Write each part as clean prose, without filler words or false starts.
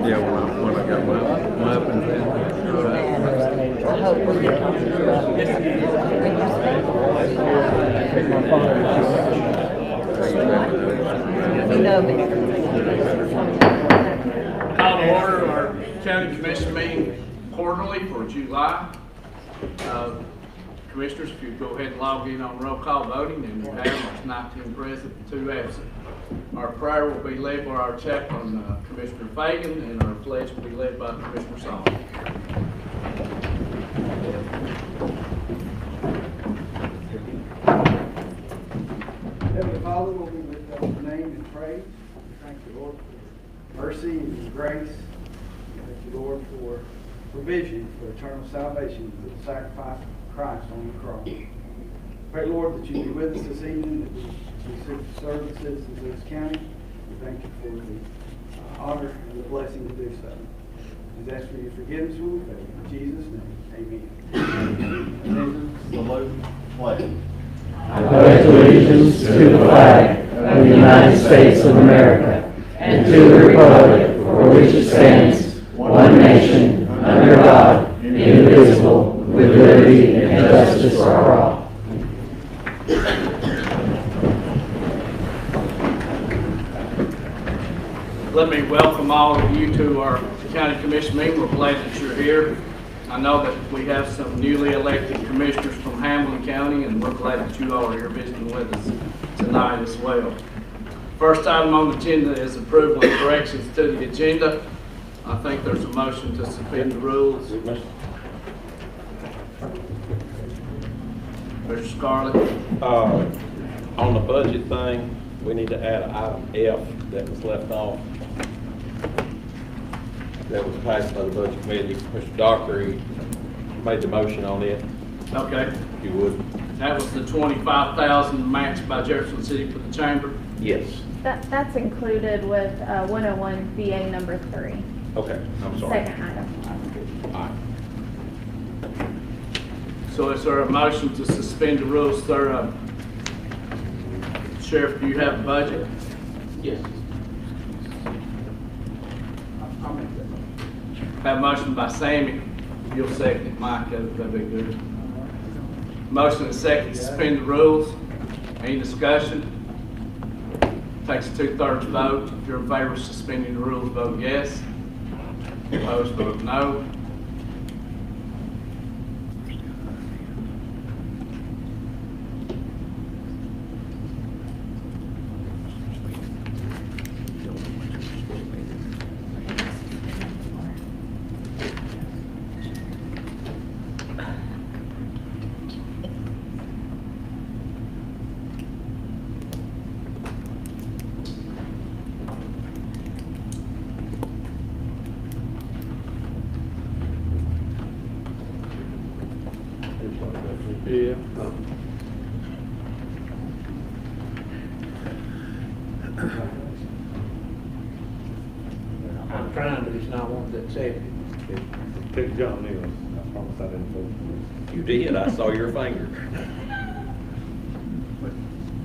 Yeah, when I got my weapons Call to order our county commission meeting quarterly for July. Commissioners, if you go ahead and log in on roll call voting, and we have 19 present and 2 absent. Our prayer will be led by our chaplain, Commissioner Fagan, and our pledge will be led by Commissioner Solomon. Heavenly Father, Lord, we lift up your name and praise. Thank you, Lord, for mercy and grace. Thank you, Lord, for provision for eternal salvation through the sacrifice of Christ on the cross. Pray, Lord, that you be with us this evening, that we serve the citizens of this county. We thank you for the honor and the blessing to do so. We ask for your forgiveness when we fail. In Jesus' name, amen. I pledge allegiance to the flag of the United States of America and to the republic for which it stands, one nation, under God, indivisible, with liberty and justice for all. Let me welcome all of you to our county commission meeting. We're glad that you're here. I know that we have some newly elected commissioners from Hamlin County, and we're glad that you all are here visiting with us tonight as well. First item on the agenda is approval of corrections to the agenda. I think there's a motion to suspend the rules. Mr. Scarlett. On the budget thing, we need to add an item F that was left off. That was passed by the budget committee. Mr. Dockery made the motion on it. Okay. If you would. That was the $25,000 matched by Jefferson City for the chamber. Yes. That's included with 101 VA number 3. Okay, I'm sorry. Second item. All right. So is there a motion to suspend the rules, sir? Sheriff, do you have a budget? Yes. I'll make that motion. Have a motion by Sammy. You'll second it, Mike. That'd be good. Motion and second to suspend the rules. Any discussion? Takes a 2/3 vote. If you're in favor of suspending the rules, vote yes. Opposed, vote no. Yeah. I'm trying, but it's not wanting to accept it. Pick John Neal. I promise I didn't vote for You did. I saw your finger. But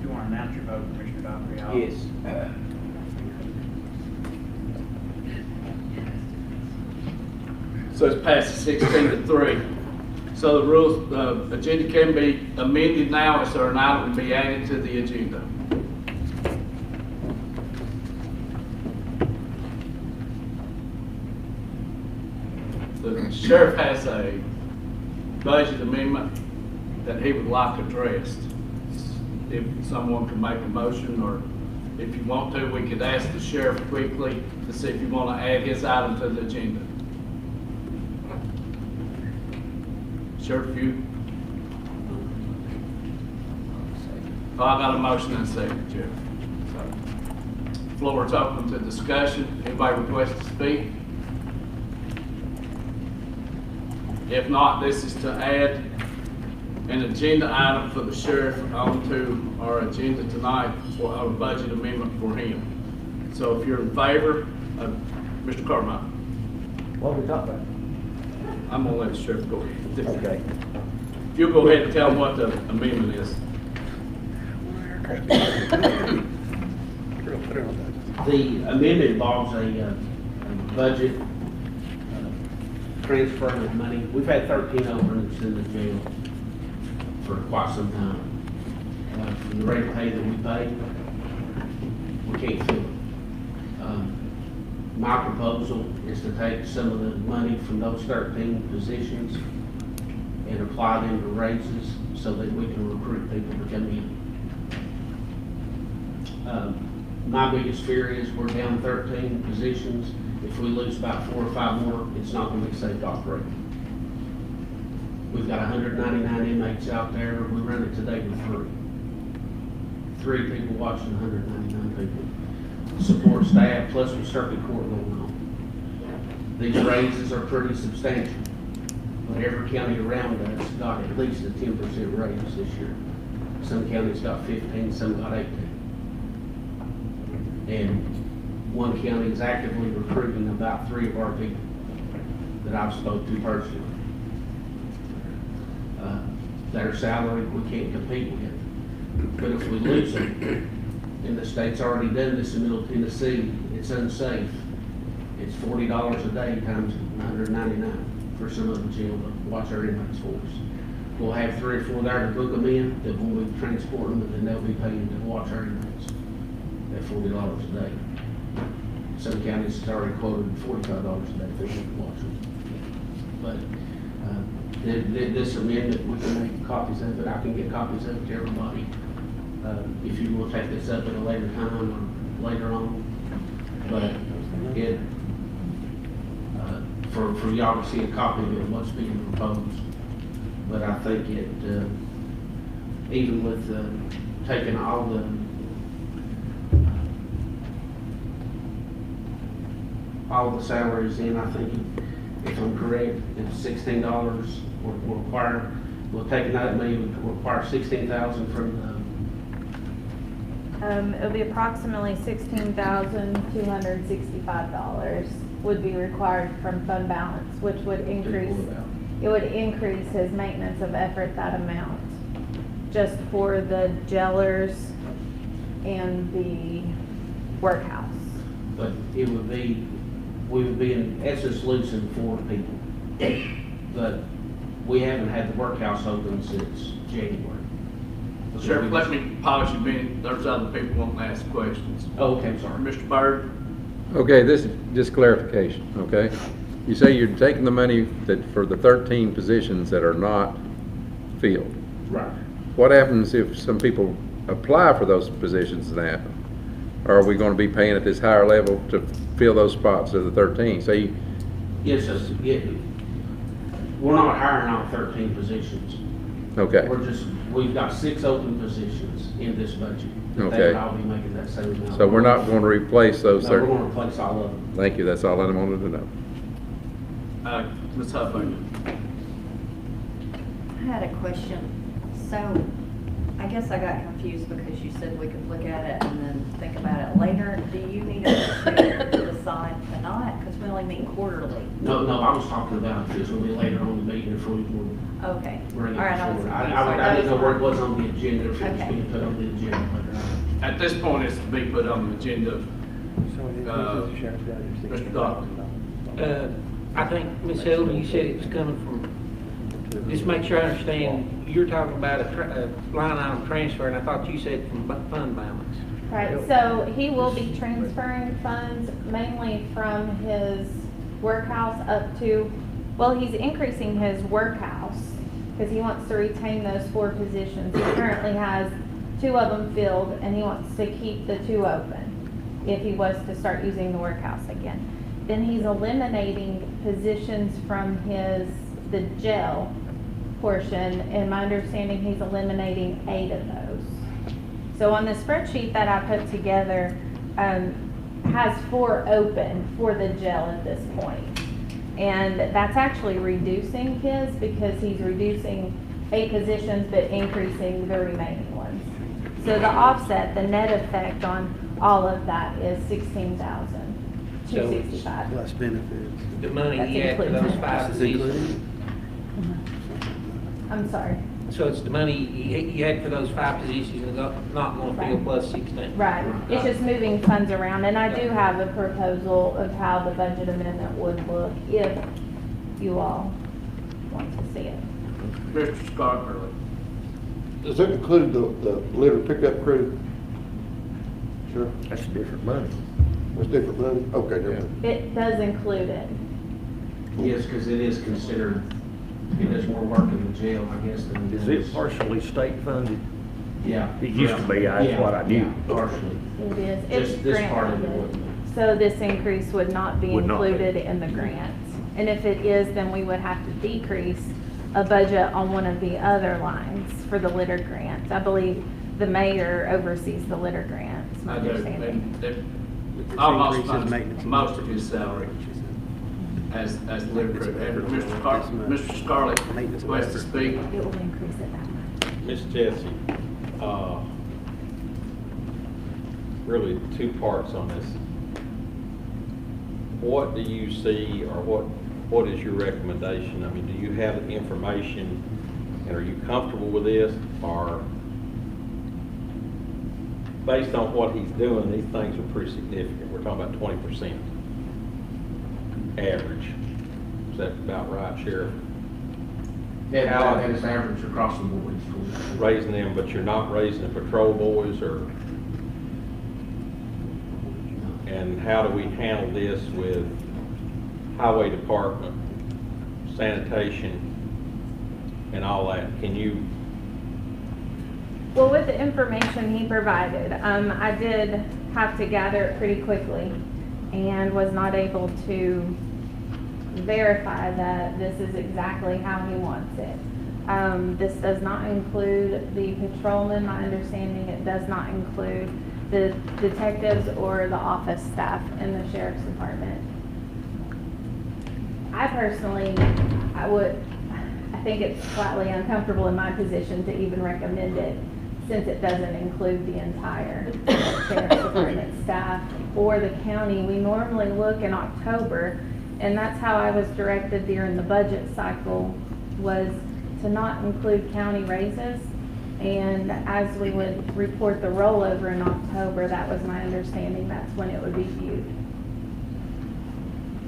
you want to announce your vote, Commissioner Dockery? it. Yes. So it's passed 16-3. So the rules, the agenda can be amended now. Is there an item to be added to the agenda? The sheriff has a budget amendment that he would like addressed. If someone can make a motion, or if you want to, we could ask the sheriff quickly to see if you want to add his item to the agenda. Sheriff, you? Oh, I got a motion and a second, Jeff. So, floor is open to discussion. Anybody request to speak? If not, this is to add an agenda item for the sheriff onto our agenda tonight for our budget amendment for him. So if you're in favor, Mr. Carmine. What are we talking about? I'm gonna let the sheriff go ahead. Okay. If you'll go ahead and tell them what the amendment is. The amendment involves a budget transfer of money. We've had 13 openings in the jail for quite some time. For the rate of pay that we pay, we can't fill it. My proposal is to take some of the money from those 13 positions and apply them to raises so that we can recruit people to come in. My biggest fear is we're down 13 positions. If we lose about 4 or 5 more, it's not going to be safe to operate. We've got 199 inmates out there. We run it today with 3 people watching 199 people. Support staff, plus with circuit court going on. These raises are pretty substantial. But every county around us got at least a 10% raise this year. Some counties got 15, some got 18. And one county is actively recruiting about 3 of our people that I've spoke to personally. Their salary we can't compete with. But if we lose them, and the state's already done this in Middle Tennessee, it's unsafe. It's $40 a day times $199 for some of the jail to watch our inmates for us. We'll have 3 or 4 there to book them in, that when we transport them, and then they'll be paying to watch our inmates at $40 a day. Some counties has already quoted $45 a day for them to watch them. But this amendment, we can make copies of it. I can get copies of it to everybody. If you will take this up at a later time or later on. But it, for y'all to see a copy of what's being proposed. But I think it, even with taking all the salaries in, I think, if I'm correct, it's $16 will require, well, taking that money would require $16,000 from It'll be approximately $16,265 would be required from fund balance, which would increase, it would increase his maintenance of effort that amount, just for the jailers and the workhouse. But it would be, we would be in essence losing 4 people. But we haven't had the workhouse open since January. Sheriff, let me polish your minute. There's other people wanting to ask questions. Oh, okay, I'm sorry. Mr. Byrd? Okay, this is just clarification, okay? You say you're taking the money that for the 13 positions that are not filled. Right. What happens if some people apply for those positions now? Are we going to be paying at this higher level to fill those spots of the 13? So you, Yes, sir. Yeah. We're not hiring all 13 positions. okay, We've got 6 open positions in this budget. They Okay. would all be making that same amount. so we're not going to replace those No, we're 13? going to replace all of them. Thank you, that's all I wanted to know. Ms. Huffman? I had a question. So, I guess I got confused because you said we could look at it and then think about it later. Do you need us to decide tonight? Because we only meet quarterly. No, I was talking about if it's going to be later on the meeting if we would Okay. bring it All right, forward. I I didn't know where it was on the agenda, if it was Okay. being put on the agenda later on. At this point, it's to be put on the agenda. Mr. Doctor? I think, Ms. Hilda, you said it was coming from, just make sure I understand, you're talking about a line item transfer, and I thought you said from fund balance. Right, so he will be transferring funds mainly from his workhouse up to, well, he's increasing his workhouse because he wants to retain those 4 positions. He currently has 2 of them filled, and he wants to keep the 2 open if he was to start using the workhouse again. Then he's eliminating positions from the jail portion, and my understanding he's eliminating 8 of those. So on the spreadsheet that I put together, has 4 open for the jail at this point. And that's actually reducing his because he's reducing 8 positions but increasing the remaining ones. So the offset, the net effect on all of that is $16,265. Plus benefits. The money That's he had for included. those 5 This is included? positions. I'm sorry. So it's the money he had for those 5 positions and not going to fill Right. plus 16. Right, it's just moving funds around, and I do have a proposal of how the budget amendment would look if you all want to see it. Mr. Scott Hurley? Does that include the litter pickup crew? Sure. That's different money. That's different money? Okay, never mind. It does include it. Yes, because it is considered, it is more work in the jail, I guess, than it Is is. it partially state funded? Yeah. It used to be, that's Yeah, what I knew. yeah, partially. It is, Just it's this grant part of it funded. wouldn't be. So this increase would not be Would not be. included in the grant. And if it is, then we would have to decrease a budget on one of the other lines for the litter grant. I believe the mayor oversees the litter grants, my I do. understanding. Almost Increases maintenance. most of his salary. as liver crew. And Mr. Scarlett requests to speak. It will increase it that much. Miss Jessie, really two parts on this. What do you see, or what is your recommendation? I mean, do you have the information, and are you comfortable with this, or based on what he's doing, these things are pretty significant. We're talking about 20% average. Is that about right, Sheriff? That is average across the board. Raising them, but you're not raising the patrol boys, or? And how do we handle this with highway department, sanitation, and all that? Can you? Well, with the information he provided, I did have to gather it pretty quickly and was not able to verify that this is exactly how he wants it. This does not include the patrolmen. My understanding, it does not include the detectives or the office staff in the sheriff's department. I personally, I think it's slightly uncomfortable in my position to even recommend it, since it doesn't include the entire sheriff's department staff or the county. We normally look in October, and that's how I was directed during the budget cycle, was to not include county raises. And as we would report the rollover in October, that was my understanding, that's when it would be viewed.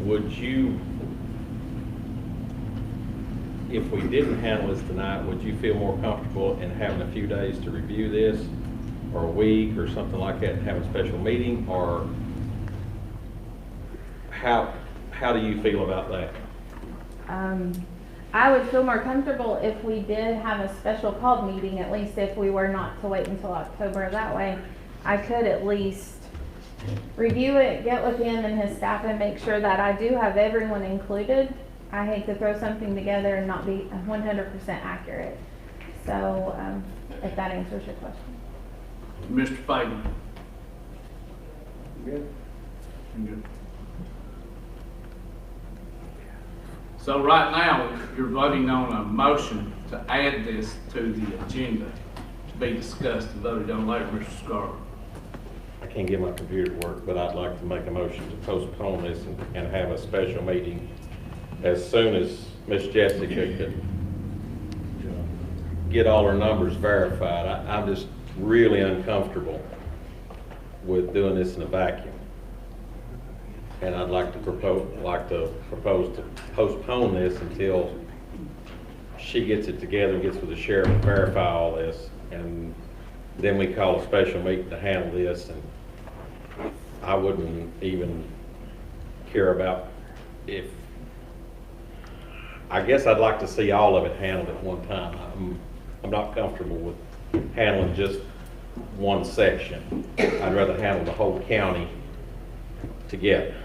Would you, if we didn't handle this tonight, would you feel more comfortable in having a few days to review this, or a week or something like that, and have a special meeting, or how do you feel about that? I would feel more comfortable if we did have a special called meeting, at least if we were not to wait until October. That way I could at least review it, get with him and his staff, and make sure that I do have everyone included. I hate to throw something together and not be 100% accurate. So if that answers your question. Mr. Fagan. Good. Good. So right now, you're voting on a motion to add this to the agenda to be discussed and voted on later, Mr. Scarlett. I can't get my computer to work, but I'd like to make a motion to postpone this and have a special meeting as soon as Miss Jessica could get all her numbers verified. I'm just really uncomfortable with doing this in a vacuum. And I'd like to propose to postpone this until she gets it together and gets with the sheriff to verify all this, and then we call a special meeting to handle this. And I wouldn't even care about if, I guess I'd like to see all of it handled at one time. I'm not comfortable with handling just one section. I'd rather handle the whole county together.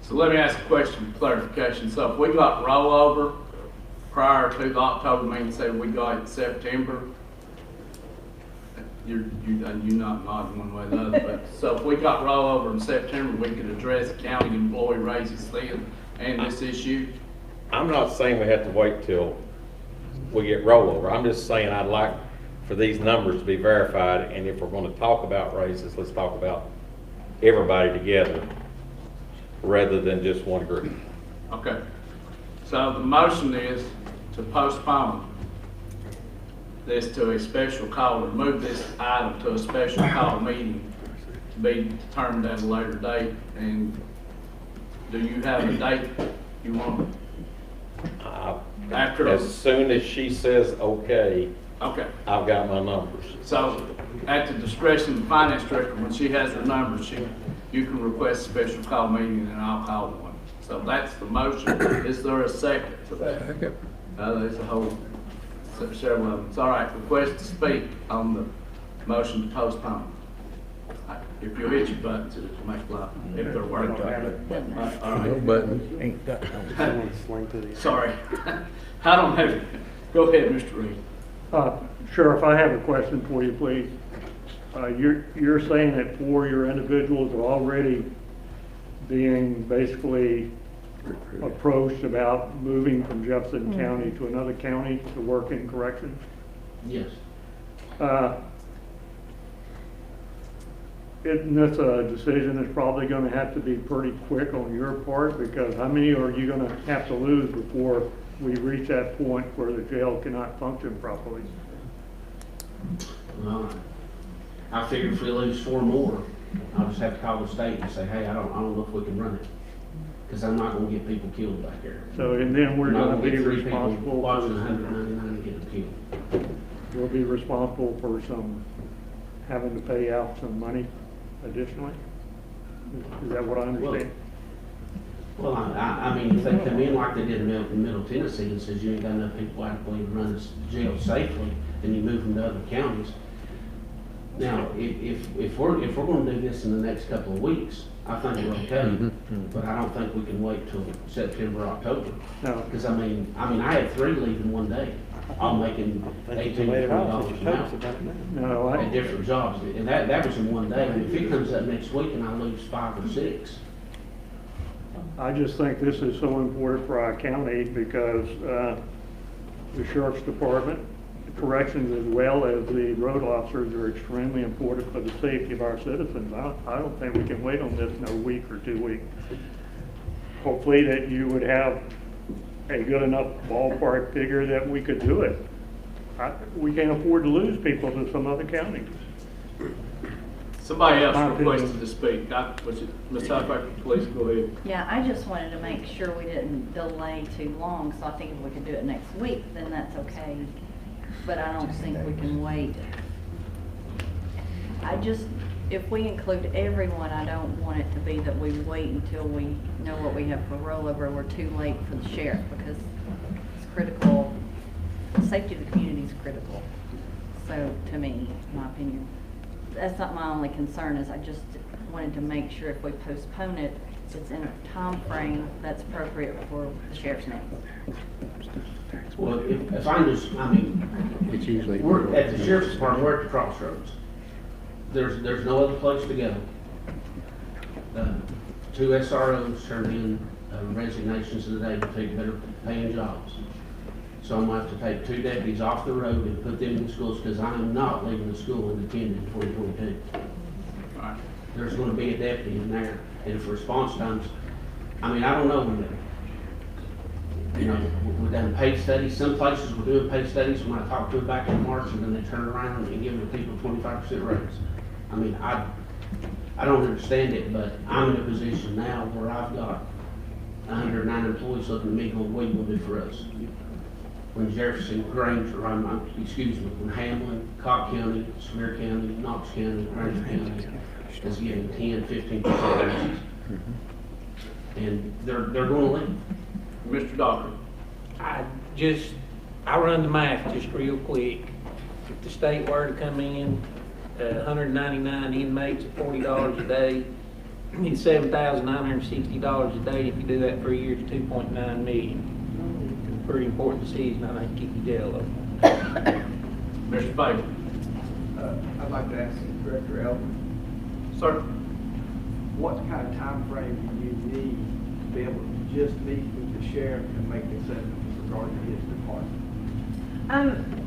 So let me ask a question for clarification. So if we got rollover prior to the October meeting, say we got it in September, you're not nodding one way or the other, but so if we got rollover in September, we could address county employee raises then and this issue? I'm not saying we have to wait till we get rollover. I'm just saying I'd like for these numbers to be verified, and if we're going to talk about raises, let's talk about everybody together rather than just one group. Okay. So the motion is to postpone this to a special call, or move this item to a special call meeting to be determined at a later date. And do you have a date you want? After as soon as she says okay, okay, I've got my numbers. So at the discretion of the finance director, when she has her numbers, you can request a special call meeting and I'll call one. So that's the motion. Is there a second to that? There's a whole several of them. It's all right. Request to speak on the motion to postpone. If you hit your buttons, it'll make a lot, if they're working. All right. No button. Sorry. I don't have it. Go ahead, Mr. Reed. Sheriff, I have a question for you, please. You're saying that 4 of your individuals are already being basically approached about moving from Jefferson County to another county to work in corrections. Yes. Isn't this a decision that's probably gonna have to be pretty quick on your part? Because how many are you gonna have to lose before we reach that point where the jail cannot function properly? I figure if we lose 4 more, I'll just have to call the state and say, hey, I don't know if we can run it. Because I'm not gonna get people killed back there. So, and then we're I'm not gonna be get 3 people responsible watching for, 199 get killed. we'll be responsible for some, having to pay out some money additionally? Is that what I understand? Well, I mean, if they come in like they did in Middle Tennessee and says you ain't got enough people adequately to run this jail safely, and you move them to other counties. Now, if we're gonna do this in the next couple of weeks, I think we're okay, but I don't think we can wait till September, October. No. Because I mean, I had 3 leave in one day, all making $18 to $20 an hour No, at different jobs, and that was in one day. I mean, if it comes up next week and I lose 5 or 6. I just think this is so important for our county because the sheriff's department, corrections as well as the road officers are extremely important for the safety of our citizens. I don't think we can wait on this no week or 2 weeks. Hopefully that you would have a good enough ballpark figure that we could do it. We can't afford to lose people to some other counties. Somebody else requested to speak. Ms. Huffman, please go ahead. Yeah, I just wanted to make sure we didn't delay too long, so I think if we could do it next week, then that's okay. But I don't think we can wait. If we include everyone, I don't want it to be that we wait until we know what we have for rollover. We're too late for the sheriff because it's critical. The safety of the community is critical. So to me, in my opinion, that's not my only concern. Is I just wanted to make sure if we postpone it, it's in a time frame that's appropriate for the sheriff's name. Well, if I mean, It's usually. we're at the sheriff's department, we're at the crossroads. There's no other place to go. 2 SROs turned in resignations today to take better paying jobs. So I'm gonna have to take 2 deputies off the road and put them in schools because I am not leaving the school independent in 2022. Right. There's gonna be a deputy in there, and if response times, I mean, I don't know when we've done paid studies. Some places we're doing paid studies when I talked to them back in March, and then they turn around and give the people 25% raise. I mean, I don't understand it, but I'm in a position now where I've got 109 employees looking at me going, what are you gonna do for us? When Jefferson, Granger, when Hamlin, Cobb County, Sevier County, Knox County, Granger County is getting 10-15% raises. And they're gonna leave. Mr. Docker. I run the math just real quick. If the state were to come in, 199 inmates at $40 a day, it's $7,960 a day. If you do that for a year, it's $2.9 million. Pretty important decision, I think, keep the jail open. Mr. Baker. I'd like to ask Director Elton, Sir. what kind of time frame do you need to be able to just meet with the sheriff and make assessments regarding his department?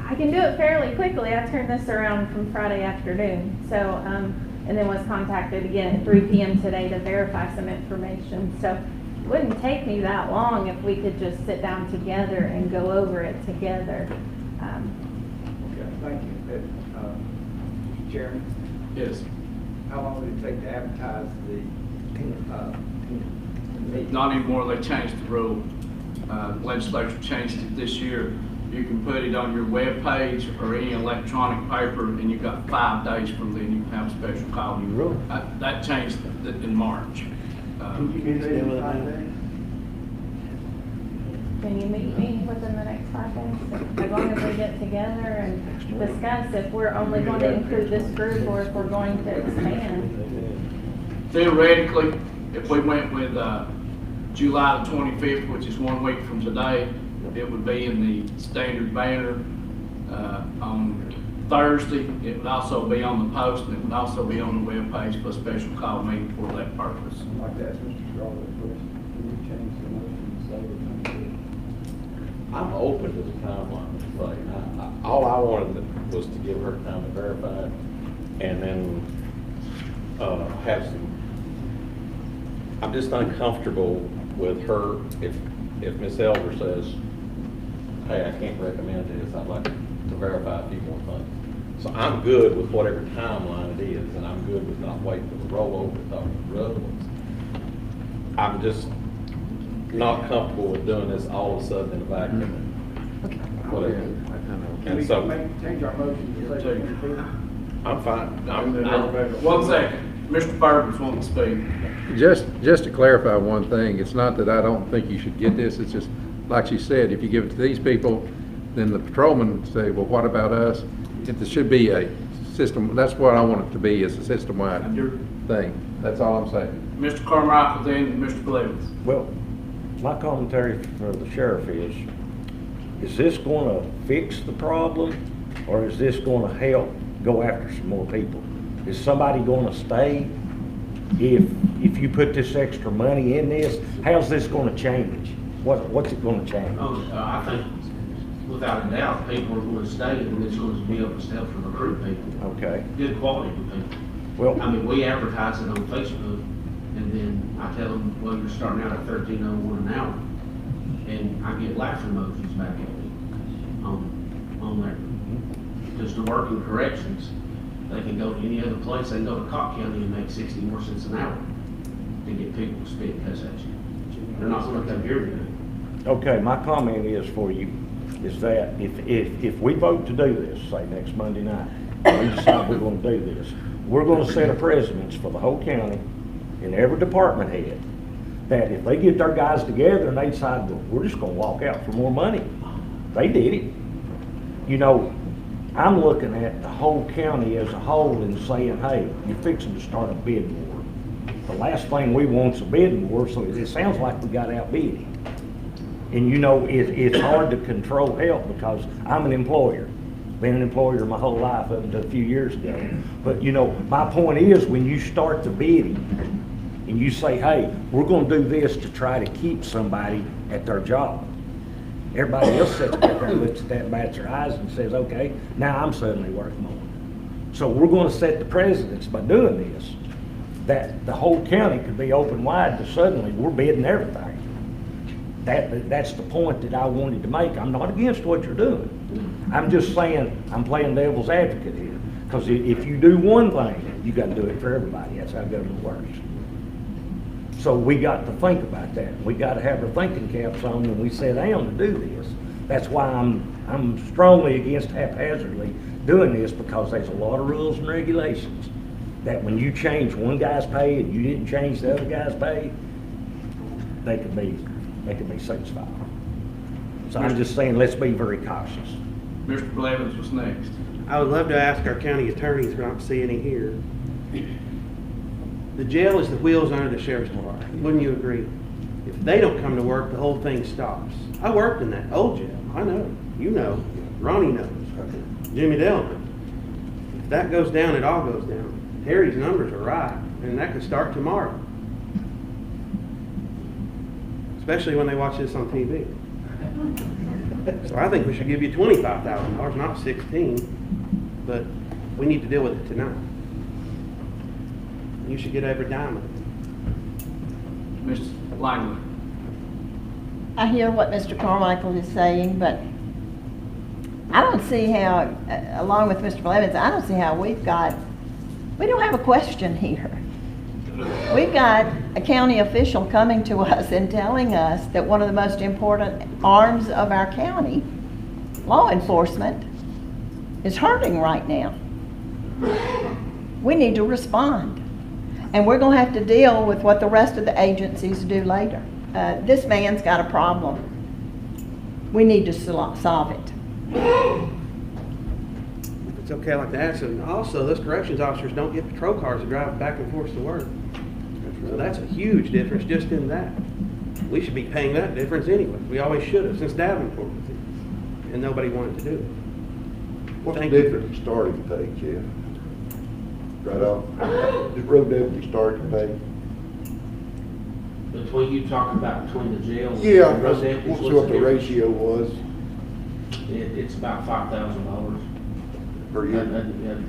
I can do it fairly quickly. I turned this around from Friday afternoon, so, and then was contacted again at 3 p.m. today to verify some information. So it wouldn't take me that long if we could just sit down together and go over it together. Okay, thank you. Mr. Chairman, Yes. how long would it take to advertise the meeting? Not anymore. They changed the rule. Legislature changed it this year. You can put it on your web page or any electronic paper, and you've got 5 days from then you can have a special call. That changed in March. Can you be there in 5 days? Can you meet me within the next 5 days? As long as we get together and discuss if we're only going to include this group or if we're going to expand. Theoretically, if we went with July the 25th, which is 1 week from today, it would be in the standard banner on Thursday. It would also be on the Post, and it would also be on the web page for a special call meeting for that purpose. Like that, Mr. withdraw that question? Can you change the motion and say the 23rd? I'm open to the timeline, Mr. Fagan. All I wanted was to give her time to verify it, and then, have some, I'm just uncomfortable with her, if Ms. Elder says, hey, I can't recommend this, I'd like to verify a few more things. So I'm good with whatever timeline it is, and I'm good with not waiting for the rollover to talk to the other ones. I'm just not comfortable with doing this all of a sudden in a vacuum. Whatever. Can we And so, change our motion to say the 23rd? I'm fine. One second, Mr. Burton's wanting to speak. Just to clarify one thing, it's not that I don't think you should get this, it's just, like she said, if you give it to these people, then the patrolmen say, well, what about us? It should be a system, that's what I want it to be, is a system-wide thing. That's all I'm saying. Mr. Carmichael, then Mr. Blevins. Well, my commentary for the sheriff is this going to fix the problem, or is this going to help go after some more people? Is somebody going to stay if you put this extra money in this? How's this going to change? What's it going to change? I think without a doubt, people are going to stay, and it's going to be able to help to recruit people. Okay. Good quality people. Well, I mean, we advertise it on Facebook, and then I tell them, well, you're starting out at $13.01 an hour, and I get laughing emojis back at me on there. Because to work in corrections, they can go to any other place. They can go to Cobb County and make 60 more cents an hour to get people to spit cuss at you. They're not going to come here today. okay, my comment is for you, is that if we vote to do this, say next Monday night, and we decide we're going to do this, we're going to set a precedence for the whole county and every department head, that if they get their guys together and they decide, well, we're just going to walk out for more money, they did it. You know, I'm looking at the whole county as a whole and saying, hey, you're fixing to start a bid war. The last thing we want is a bid war, so it sounds like we got outbid him. And you know, it's hard to control help because I'm an employer. Been an employer my whole life up until a few years ago. But you know, my point is when you start the bidding and you say, hey, we're going to do this to try to keep somebody at their job. Everybody else sits back there and looks at that and bats their eyes and says, okay, now I'm suddenly worth more. So we're going to set the precedence by doing this, that the whole county could be open wide to suddenly we're bidding everything. That's the point that I wanted to make. I'm not against what you're doing. I'm just saying I'm playing devil's advocate here. Because if you do one thing, you got to do it for everybody. That's how government works. So we got to think about that. We got to have our thinking caps on when we sit down to do this. That's why I'm strongly against haphazardly doing this, because there's a lot of rules and regulations that when you change one guy's pay and you didn't change the other guy's pay, they could be suits filed. So I'm just saying, let's be very cautious. Mr. Blevins was next. I would love to ask our county attorneys, but I don't see any here. The jail is the wheels under the sheriff's department. Wouldn't you agree? If they don't come to work, the whole thing stops. I worked in that old jail. I know. You know. Ronnie knows. Jimmy Dell knows. If that goes down, it all goes down. Harry's numbers are right, and that could start tomorrow. Especially when they watch this on TV. So I think we should give you $25,000, not $16,000, but we need to deal with it tonight. You should get every dime of it. Ms. Langley. I hear what Mr. Carmichael is saying, but I don't see how, along with Mr. Blevins, I don't see how we don't have a question here. We've got a county official coming to us and telling us that one of the most important arms of our county, law enforcement, is hurting right now. We need to respond. And we're going to have to deal with what the rest of the agencies do later. This man's got a problem. We need to solve it. If it's okay, I'd like to ask them. Also, those corrections officers don't get patrol cars to drive back and forth to work. So that's a huge difference just in that. We should be paying that difference anyway. We always should have since Davenport was here. And nobody wanted to do it. What's the difference in starting pay, Jeff? Right off. Just road deputy starting pay. Between, you talking about between the jail? and Yeah, the road deputies, what's what's what the difference? ratio was It's about $5,000. per year.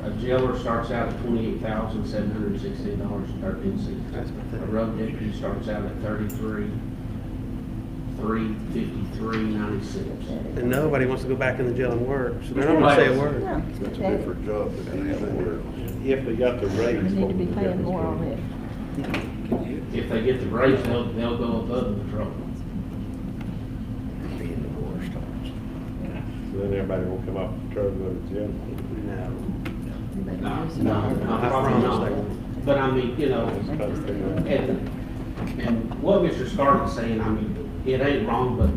A jailer starts out at $28,716.13. That's A pathetic. road deputy starts out at $33,353.96. And nobody wants to go back in the jail and work, so they're not gonna say a word. No, That's a different job than anything else. If they got the raise. We need to be paying more already. If they get the raise, they'll go above the patrol. So then everybody will come off the truck, go to jail. No. No, probably not. But I mean, you know, and what Mr. Scarlett's saying, I mean, it ain't wrong, but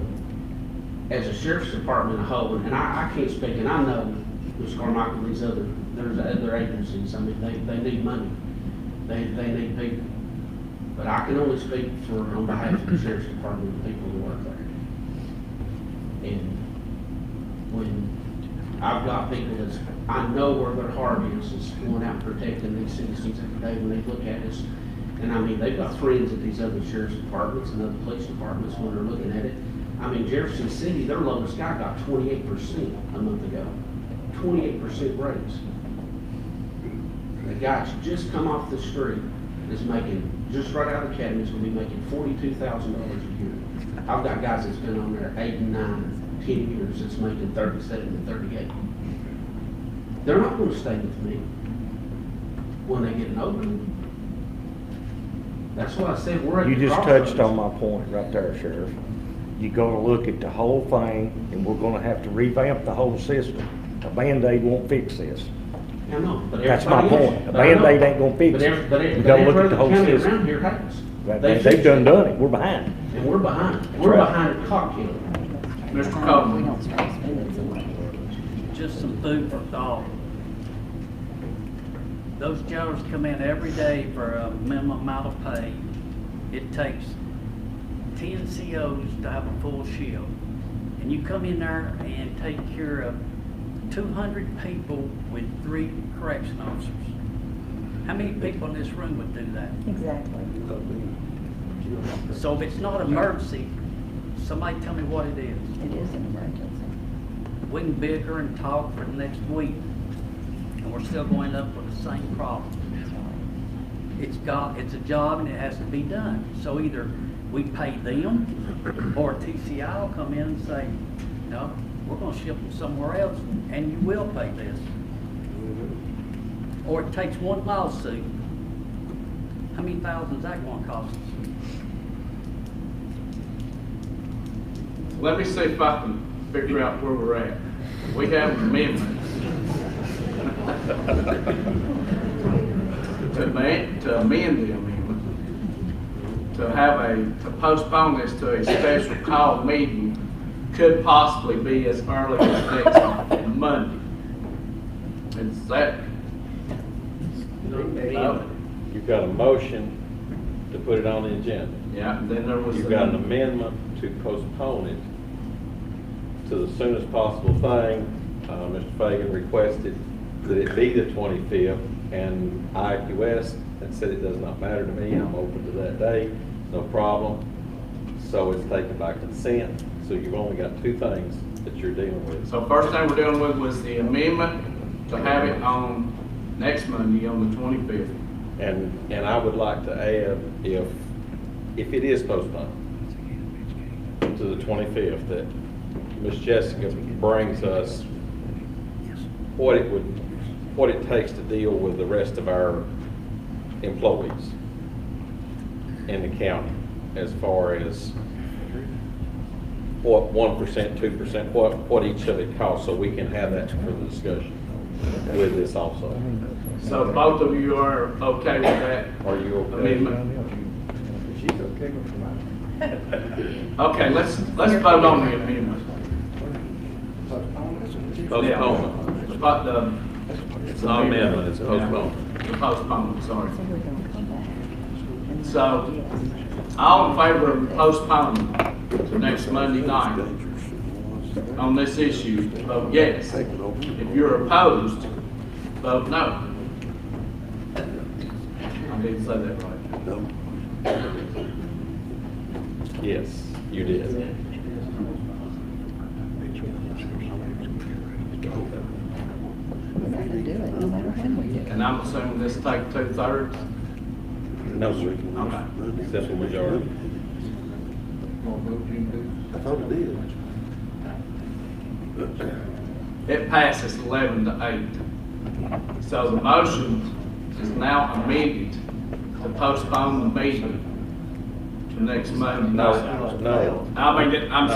as a sheriff's department as a whole, and I can't speak, and I know Mr. Carmichael, there's other agencies, I mean, they need money. They need people. But I can only speak on behalf of the sheriff's department and the people who work there. And when I've got people that's, I know where their heart is going out protecting these citizens every day when they look at us. And I mean, they've got friends at these other sheriff's departments and other police departments when they're looking at it. I mean, Jefferson City, their lowest guy got 28% a month ago. 28% raise. The guy that's just come off the street is making, just right out of the academy, is gonna be making $42,000 a year. I've got guys that's been on there 8, 9, 10 years that's making 37 and 38. They're not gonna stay with me when they get an opening. That's what I said, we're at You the just crossroads. touched on my point right there, Sheriff. You gotta look at the whole thing, and we're gonna have to revamp the whole system. A Band-Aid won't fix this. I know, but That's my everybody point. else- A but I know. Band-Aid ain't gonna fix But it. every- but every- You but gotta look every at the whole county system. around here has. They've fixed done it. it, we're behind. And we're behind. That's We're right. behind Cockhill. Mr. We Coleman. don't start spending some money. Just some food for thought. Those jailers come in every day for a minimum amount of pay. It takes 10 COs to have a full shift. And you come in there and take care of 200 people with 3 correction officers. How many people in this room would do that? Exactly. So if it's not emergency, somebody tell me what it is. It is an emergency. We can bicker and talk for the next week, and we're still going up with the same problem. It's a job and it has to be done. So either we pay them, or TCI will come in and say, no, we're gonna ship them somewhere else, and you will pay this. Or it takes one lawsuit. How many thousands is that gonna cost us? Let me see if I can figure out where we're at. We have amendments to amend the amendment, to postpone this to a special call meeting, could possibly be as early as next Monday. Is that? You've got a motion to put it on the agenda. Yeah, and then there was. You've got an amendment to postpone it to the soonest possible thing. Mr. Fagan requested that it be the 25th, and I acquiesced and said it does not matter to me. I'm open to that day, no problem. So it's taken by consent. So you've only got 2 things that you're dealing with. So first thing we're dealing with was the amendment to have it on next Monday on the 25th. And I would like to add, if it is postponed to the 25th, that Ms. Jessica brings us what it takes to deal with the rest of our employees in the county, as far as what 1%, 2%, what each of it costs, so we can have that for the discussion with this also. So both of you are okay with that? Are you okay? Amendment? She's okay with mine. Okay, let's vote on the amendment. Postponement. It's an amendment, it's postponed. The postponement, sorry. So we're gonna come back. So, all in favor of postponing to next Monday night on this issue, vote yes. If you're opposed, vote no. I didn't say that right. Yes, you did. We're not gonna do it, no matter when we do it. And I'm assuming this take 2/3? No, sir. Okay. Simple majority. I thought it did. It passes 11-8. So the motion is now amended to postpone the meeting to next Monday night. No. I'm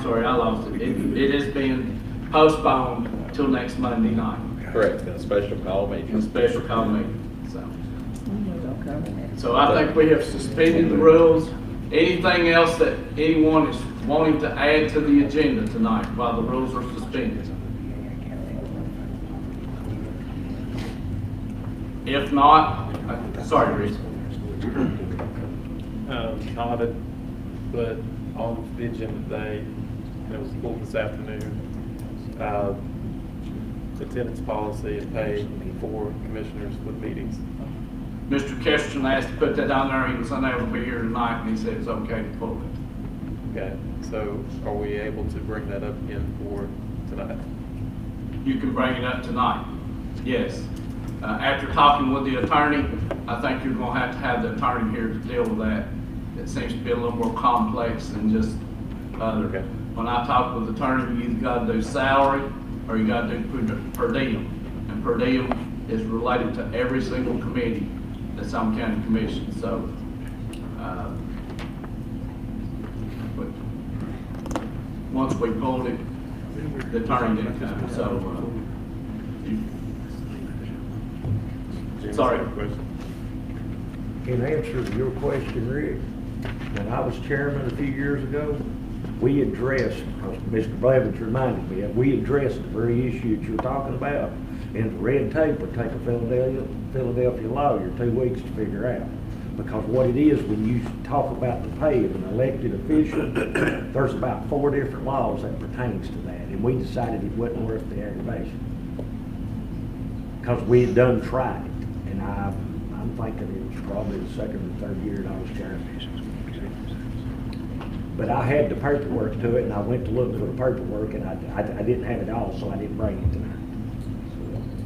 sorry, I lost it. It is being postponed till next Monday night, Correct, in a special call in a meeting. special call meeting, So I think we have suspended the rules. Anything else that anyone is wanting to add to the agenda tonight while the rules are suspended? If not, sorry, Reese. Not it, but on the agenda today, it was pulled this afternoon, attendance policy and pay for commissioners with meetings. Mr. Jefferson asked to put that on there. He was unable to be here tonight, and he said it's okay to pull it. Okay, so are we able to bring that up again for tonight? You can bring it up tonight, yes. After talking with the attorney, I think you're gonna have to have the attorney here to deal with that. It seems to be a little more complex than just other. Okay. When I talk with the attorney, you either gotta do salary or you gotta do per diem. And per diem is related to every single committee that's on county commission, so, but once we pulled it, the attorney didn't come, so, sorry. In answer to your question, Rick, when I was chairman a few years ago, we addressed, because Mr. Blevins reminded me, we addressed the very issue that you're talking about. And the red tape would take a Philadelphia lawyer 2 weeks to figure out. Because what it is, when you talk about the pay of an elected official, there's about 4 different laws that pertains to that. And we decided it wasn't worth the aggravation. Because we had done tried it. And I'm thinking it was probably the second or third year that I was chairman. But I had the paperwork to it, and I went to look for the paperwork, and I didn't have it all, so I didn't bring it tonight.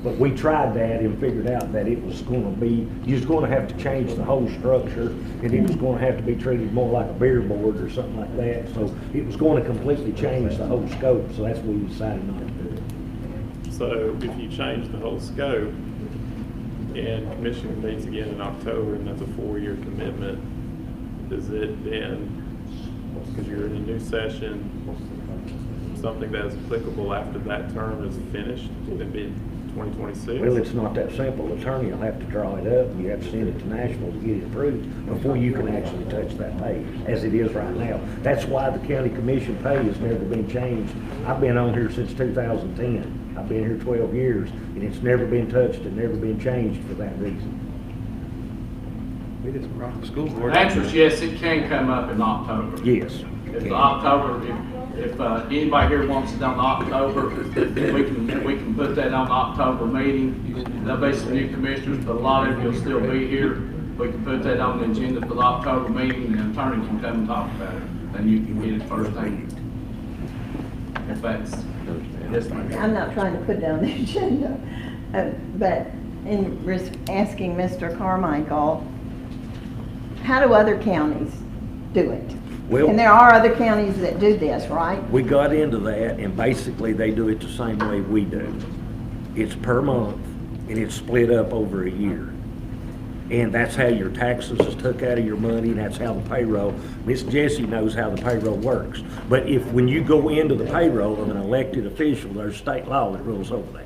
But we tried that and figured out that it was going to be, you was going to have to change the whole structure, and it was going to have to be treated more like a beer board or something like that. So it was going to completely change the whole scope, so that's why we decided not to do it. So if you change the whole scope, and commission meets again in October, and that's a 4-year commitment, does it then, because you're in a new session, something that's applicable after that term is finished, then be 2026? Well, it's not that simple. The attorney will have to draw it up, and you have to send it to Nashville to get it approved before you can actually touch that pay, as it is right now. That's why the county commission pay has never been changed. I've been on here since 2010. I've been here 12 years, and it's never been touched and never been changed for that reason. We did some rock school board. The answer is yes, it can come up in October. Yes. If October, if anybody here wants it on October, we can put that on October meeting. There'll be some new commissioners, but a lot of you will still be here. We can put that on the agenda for the October meeting, and the attorney can come and talk about it, and you can get it first thing. If that's, yes, ma'am. I'm not trying to put down the agenda, but in asking Mr. Carmichael, how do other counties do it? Well, And there are other counties that do this, right? we got into that, and basically they do it the same way we do. It's per month, and it's split up over a year. And that's how your taxes is took out of your money, and that's how the payroll, Miss Jessie knows how the payroll works. But when you go into the payroll of an elected official, there's state law that rules over that.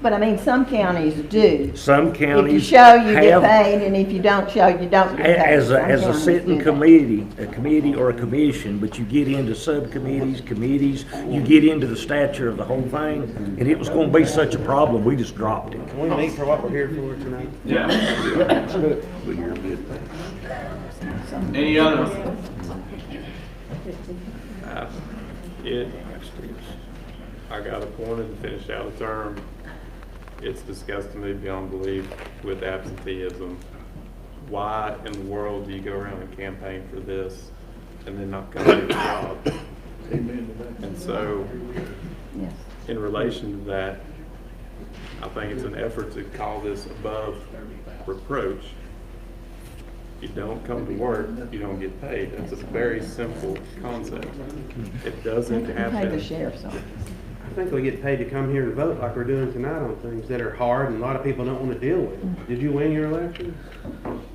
But I mean, some counties do. Some counties If you show, you get have- paid, and if you don't show, you don't get paid. As Some a counties sitting do that. committee or a commission, but you get into subcommittees, committees, you get into the stature of the whole thing, and it was gonna be such a problem, we just dropped it. Can we meet for what we're here for tonight? Yeah. Let's do it. Any other? I got appointed to finish out a term. It's disgusting me beyond belief with absenteeism. Why in the world do you go around and campaign for this and then not come to the job. And so, Yes. in relation to that, I think it's an effort to call this above reproach. You don't come to work, you don't get paid. That's a very simple concept. It doesn't Pay happen. the sheriff's office. I think we get paid to come here and vote like we're doing tonight on things that are hard and a lot of people don't want to deal with. Did you win your election?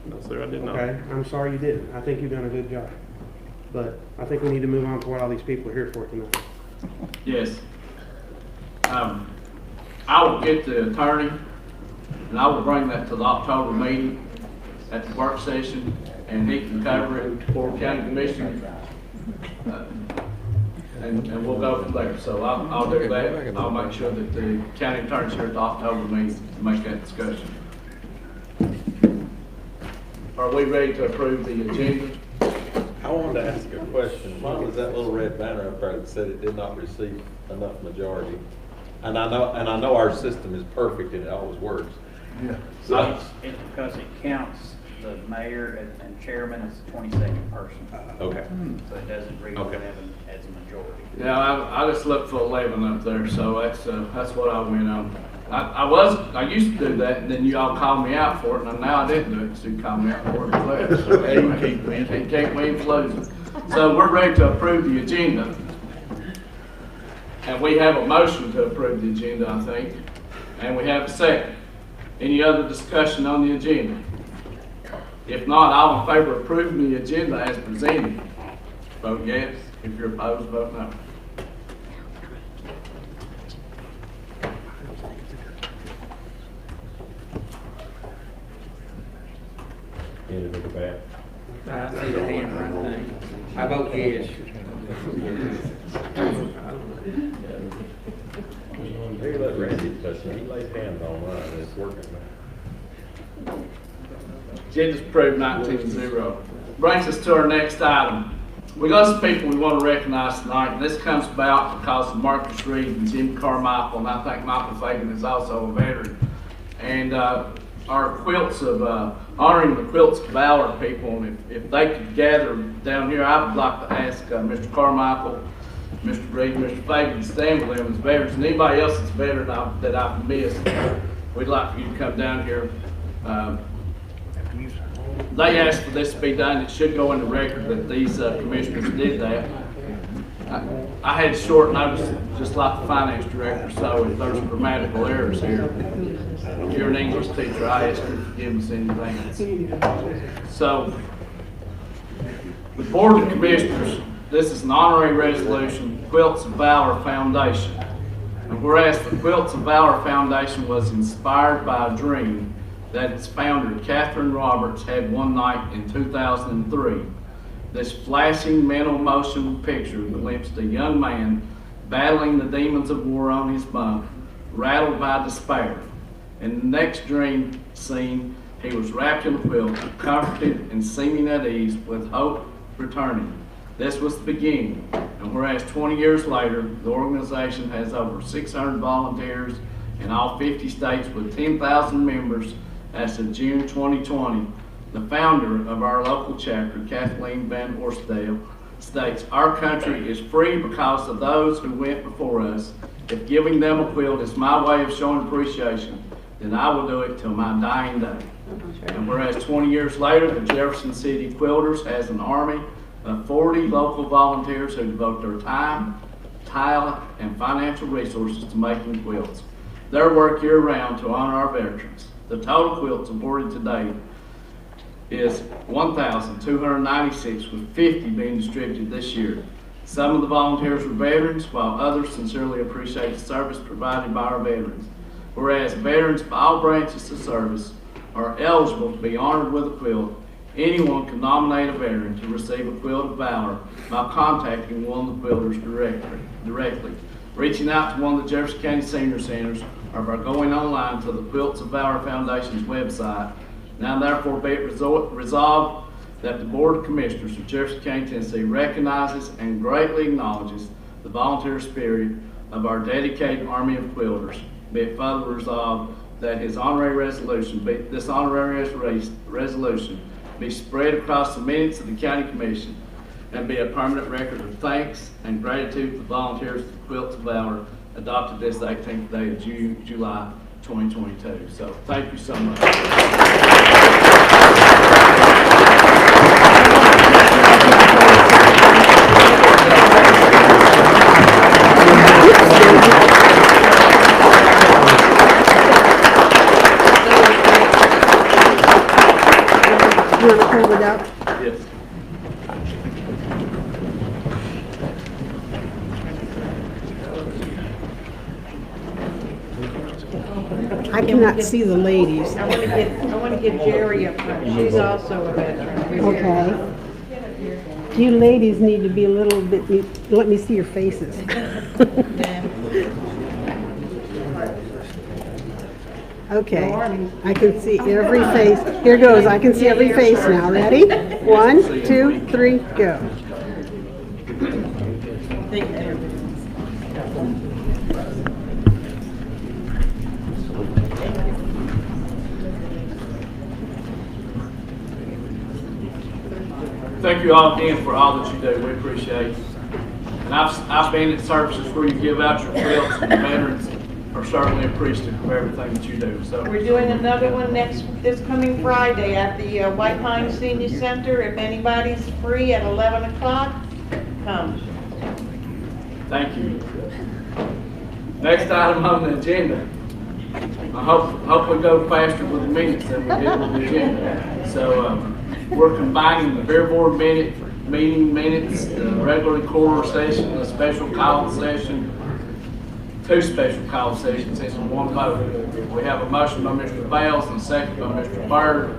No, sir, I did not. Okay, I'm sorry you didn't. I think you've done a good job. But I think we need to move on to what all these people are here for tonight. Yes. I will get the attorney, and I will bring that to the October meeting at the work session, and he can cover it for county commission. And we'll go from there. So I'll do that. I'll make sure that the county attorney's here at the October meeting to make that discussion. Are we ready to approve the agenda? I wanted to ask a question. Why was that little red banner up there that said it did not receive enough majority? And I know our system is perfect and it always works. Yeah. So it's because it counts the mayor and chairman as the 22nd person. Okay. So it doesn't read Okay. 11 as a majority. Yeah, I just looked for 11 up there, so that's what I went on. I used to do that, and then you all called me out for it, and now I didn't do it, so you called me out for it as well. So anyway, can't win losing. So we're ready to approve the agenda. And we have a motion to approve the agenda, I think, and we have a second. Any other discussion on the agenda? If not, all in favor of approving the agenda as presented, vote yes. If you're opposed, vote no. Any look at that? I see the hand right thing. I vote yes. Maybe let Randy touch it. He lays hands on mine and it's working now. Agenda's approved 19-0. Brings us to our next item. We got some people we want to recognize tonight. And this comes about because of Marcus Reed and Jim Carmichael, and I think Michael Fagan is also a veteran. And our quilts of honoring the Quilts of Valor people, and if they could gather down here, I would like to ask Mr. Carmichael, Mr. Reed, Mr. Fagan to stand with them as veterans, and anybody else that's a veteran that I've missed. We'd like for you to come down here. They asked for this to be done. It should go in the record that these commissioners did that. I had short notice, just like the finance director, so if there's grammatical errors here, if you're an English teacher, I ask you to forgive us anything. So, the Board of Commissioners, this is an honorary resolution, Quilts of Valor Foundation. And whereas the Quilts of Valor Foundation was inspired by a dream that its founder, Catherine Roberts, had one night in 2003. This flashing mental motion picture glimpsed a young man battling the demons of war on his bunk, rattled by despair. In the next dream scene, he was wrapped in a quilt, comforted and seeming at ease, with hope returning. This was the beginning, and whereas 20 years later, the organization has over 600 volunteers in all 50 states with 10,000 members as of June 2020, the founder of our local chapter, Kathleen Van Orsdale, states, "Our country is free because of those who went before us. If giving them a quilt is my way of showing appreciation, then I will do it till my dying day." And whereas 20 years later, the Jefferson City Quilters has an army of 40 local volunteers who devote their time, talent, and financial resources to making quilts. Their work year-round to honor our veterans. The total quilts awarded today is 1,296, with 50 being distributed this year. Some of the volunteers were veterans, while others sincerely appreciate the service provided by our veterans. Whereas veterans of all branches of service are eligible to be honored with a quilt, anyone can nominate a veteran to receive a Quilt of Valor by contacting one of the quilters directly, reaching out to one of the Jefferson County Senior Centers, or by going online to the Quilts of Valor Foundation's website. Now therefore be it resolved that the Board of Commissioners of Jefferson County, Tennessee recognizes and greatly acknowledges the volunteer spirit of our dedicated army of quilters. Be it further resolved that this honorary resolution be spread across the minutes of the County Commission and be a permanent record of thanks and gratitude for volunteers for Quilts of Valor, adopted this 18th day of July 2022. So thank you so much. You want to hold it up? Yes. I cannot see the ladies. I want to get Jerry up front. She's also a veteran. Okay. You ladies need to be a little bit, let me see your faces. Okay, I can see every face. Here goes, I can see every face now. Ready? 1, 2, 3, go. Thank you all again for all that you do. We appreciate it. And I've been at services where you give out your quilts, and the veterans are certainly appreciative of everything that you do. So We're doing another one this coming Friday at the White Pine Senior Center. If anybody's free at 11 o'clock, come. thank you. Next item on the agenda. I hope we go faster with the minutes than we did with the agenda. So we're combining the Beer Board meeting minutes, the regular quarter session, the special call session, 2 special call sessions into one vote. We have a motion by Mr. Bales and a second by Mr. Byrd.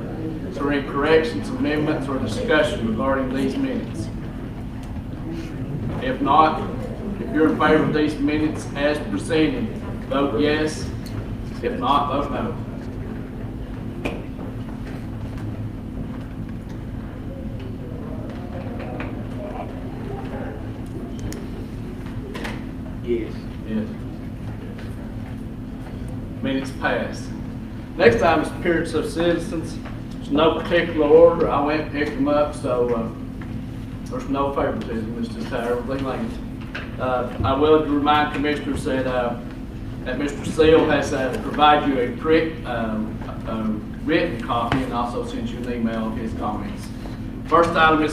Is there any corrections, amendments, or discussion regarding these minutes? If not, if you're in favor of these minutes as presented, vote yes. If not, vote no. Yes. Yes. Minutes passed. Next item is appearance of citizens. There's no particular order. I went and picked them up, so there's no favoritism. It's just however they land. I will remind commissioners that Mr. Seal has provided you a written copy and also sent you an email of his comments. First person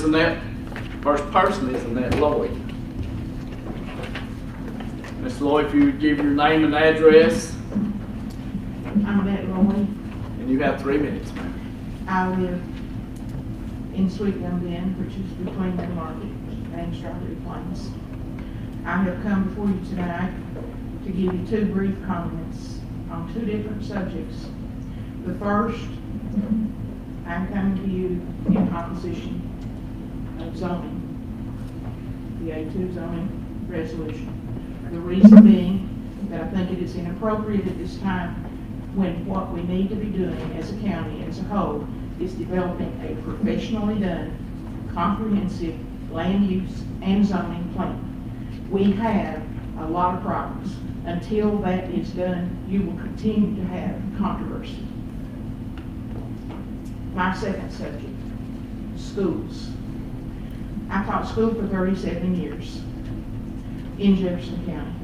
is Annette Lloyd. Ms. Lloyd, if you would give your name and address. I'm Annette Lloyd. And you have 3 minutes, ma'am. I live in Sweet Young Bend, which is between the market and Strawberry Plains. I have come before you tonight to give you 2 brief comments on 2 different subjects. The first, I'm coming to you in opposition of zoning, the A2 zoning resolution. The reason being that I think it is inappropriate at this time when what we need to be doing as a county as a whole is developing a professionally done, comprehensive land use and zoning plan. We have a lot of problems. Until that is done, you will continue to have controversy. My second subject, schools. I taught school for 37 years in Jefferson County.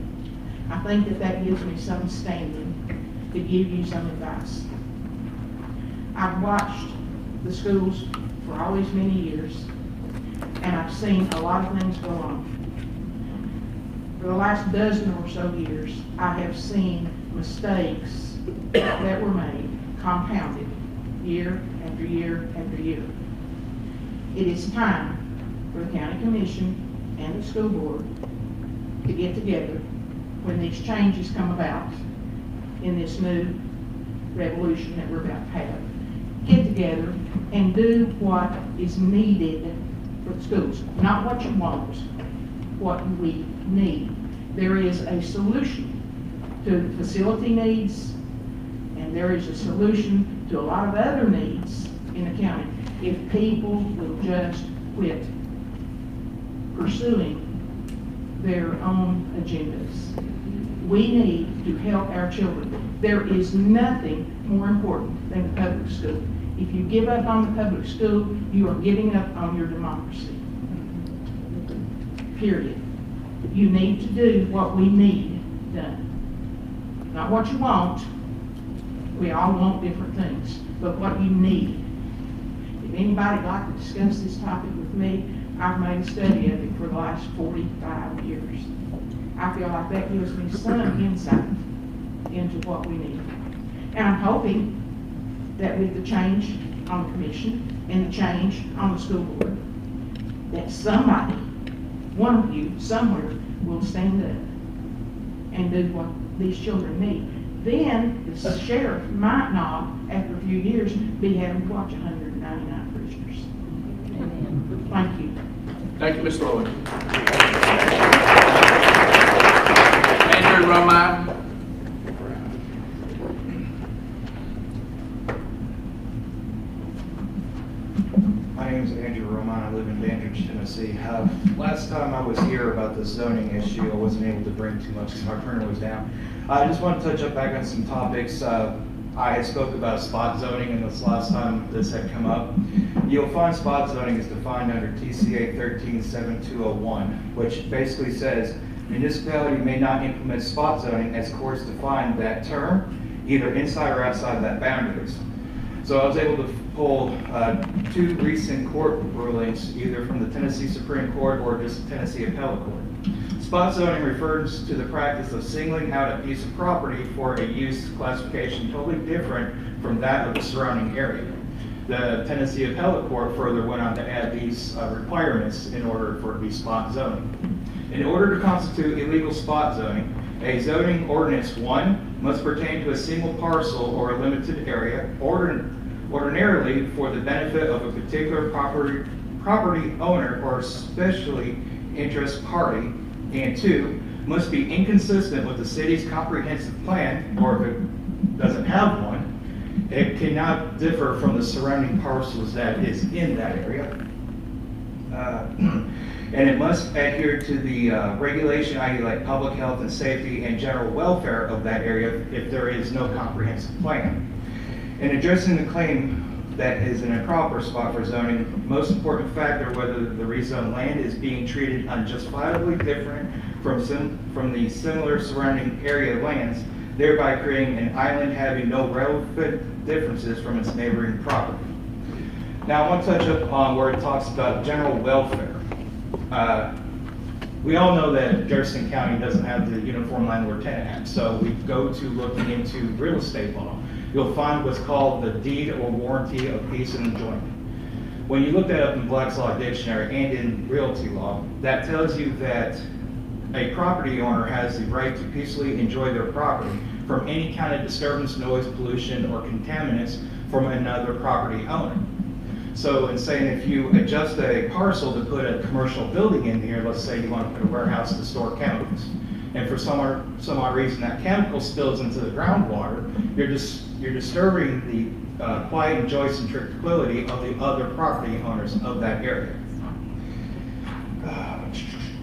I think that gives me some standing to give you some advice. I've watched the schools for all these many years, and I've seen a lot of things go on. For the last dozen or so years, I have seen mistakes that were made, compounded, year after year after year. It is time for the county commission and the school board to get together when these changes come about in this new revolution that we're about to have. Get together and do what is needed for the schools. Not what you want, what we need. There is a solution to the facility needs, and there is a solution to a lot of other needs in the county if people will just quit pursuing their own agendas. We need to help our children. There is nothing more important than the public school. If you give up on the public school, you are giving up on your democracy. period. You need to do what we need done. Not what you want. We all want different things, but what you need. If anybody'd like to discuss this topic with me, I've made a study of it for the last 45 years. I feel like that gives me some insight into what we need. And I'm hoping that with the change on the commission and the change on the school board, that somebody, one of you, somewhere, will stand up and do what these children need. Then the sheriff might not, after a few years, be having to watch 199 prisoners. Thank you. Thank you, Ms. Lloyd. Andrew Romine. My name is Andrew Romine. I live in Dandridge, Tennessee. Last time I was here about the zoning issue, I wasn't able to bring too much because my printer was down. I just want to touch up back on some topics. I had spoke about spot zoning and this last time this had come up. You'll find spot zoning is defined under TCA 137201, which basically says municipality may not implement spot zoning as courts define that term, either inside or outside of that boundaries. So I was able to pull 2 recent court rulings, either from the Tennessee Supreme Court or just Tennessee Appellate Court. Spot zoning refers to the practice of singling out a piece of property for a use classification totally different from that of the surrounding area. The Tennessee Appellate Court further went on to add these requirements in order for it to be spot zoning. In order to constitute illegal spot zoning, a zoning ordinance, 1, must pertain to a single parcel or a limited area, ordinarily for the benefit of a particular property owner or especially interest party, and 2, must be inconsistent with the city's comprehensive plan, or if it doesn't have one, it cannot differ from the surrounding parcels that is in that area. And it must adhere to the regulation, i.e. like public health and safety and general welfare of that area if there is no comprehensive plan. In addressing the claim that is an improper spot for zoning, the most important factor whether the rezoned land is being treated unjustifiably different from the similar surrounding area lands, thereby creating an island having no relevant differences from its neighboring property. Now I want to touch up on where it talks about general welfare. We all know that Jefferson County doesn't have the Uniform Landlord-Tenant Act, so we go to looking into real estate law. You'll find what's called the deed or warranty of peace and enjoyment. When you look that up in Black's Law Dictionary and in realty law, that tells you that a property owner has the right to peacefully enjoy their property from any kind of disturbance, noise, pollution, or contaminants from another property owner. So in saying if you adjust a parcel to put a commercial building in here, let's say you want to put a warehouse to store chemicals, and for some odd reason that chemical spills into the groundwater, you're disturbing the quiet and joyous and tranquility of the other property owners of that area.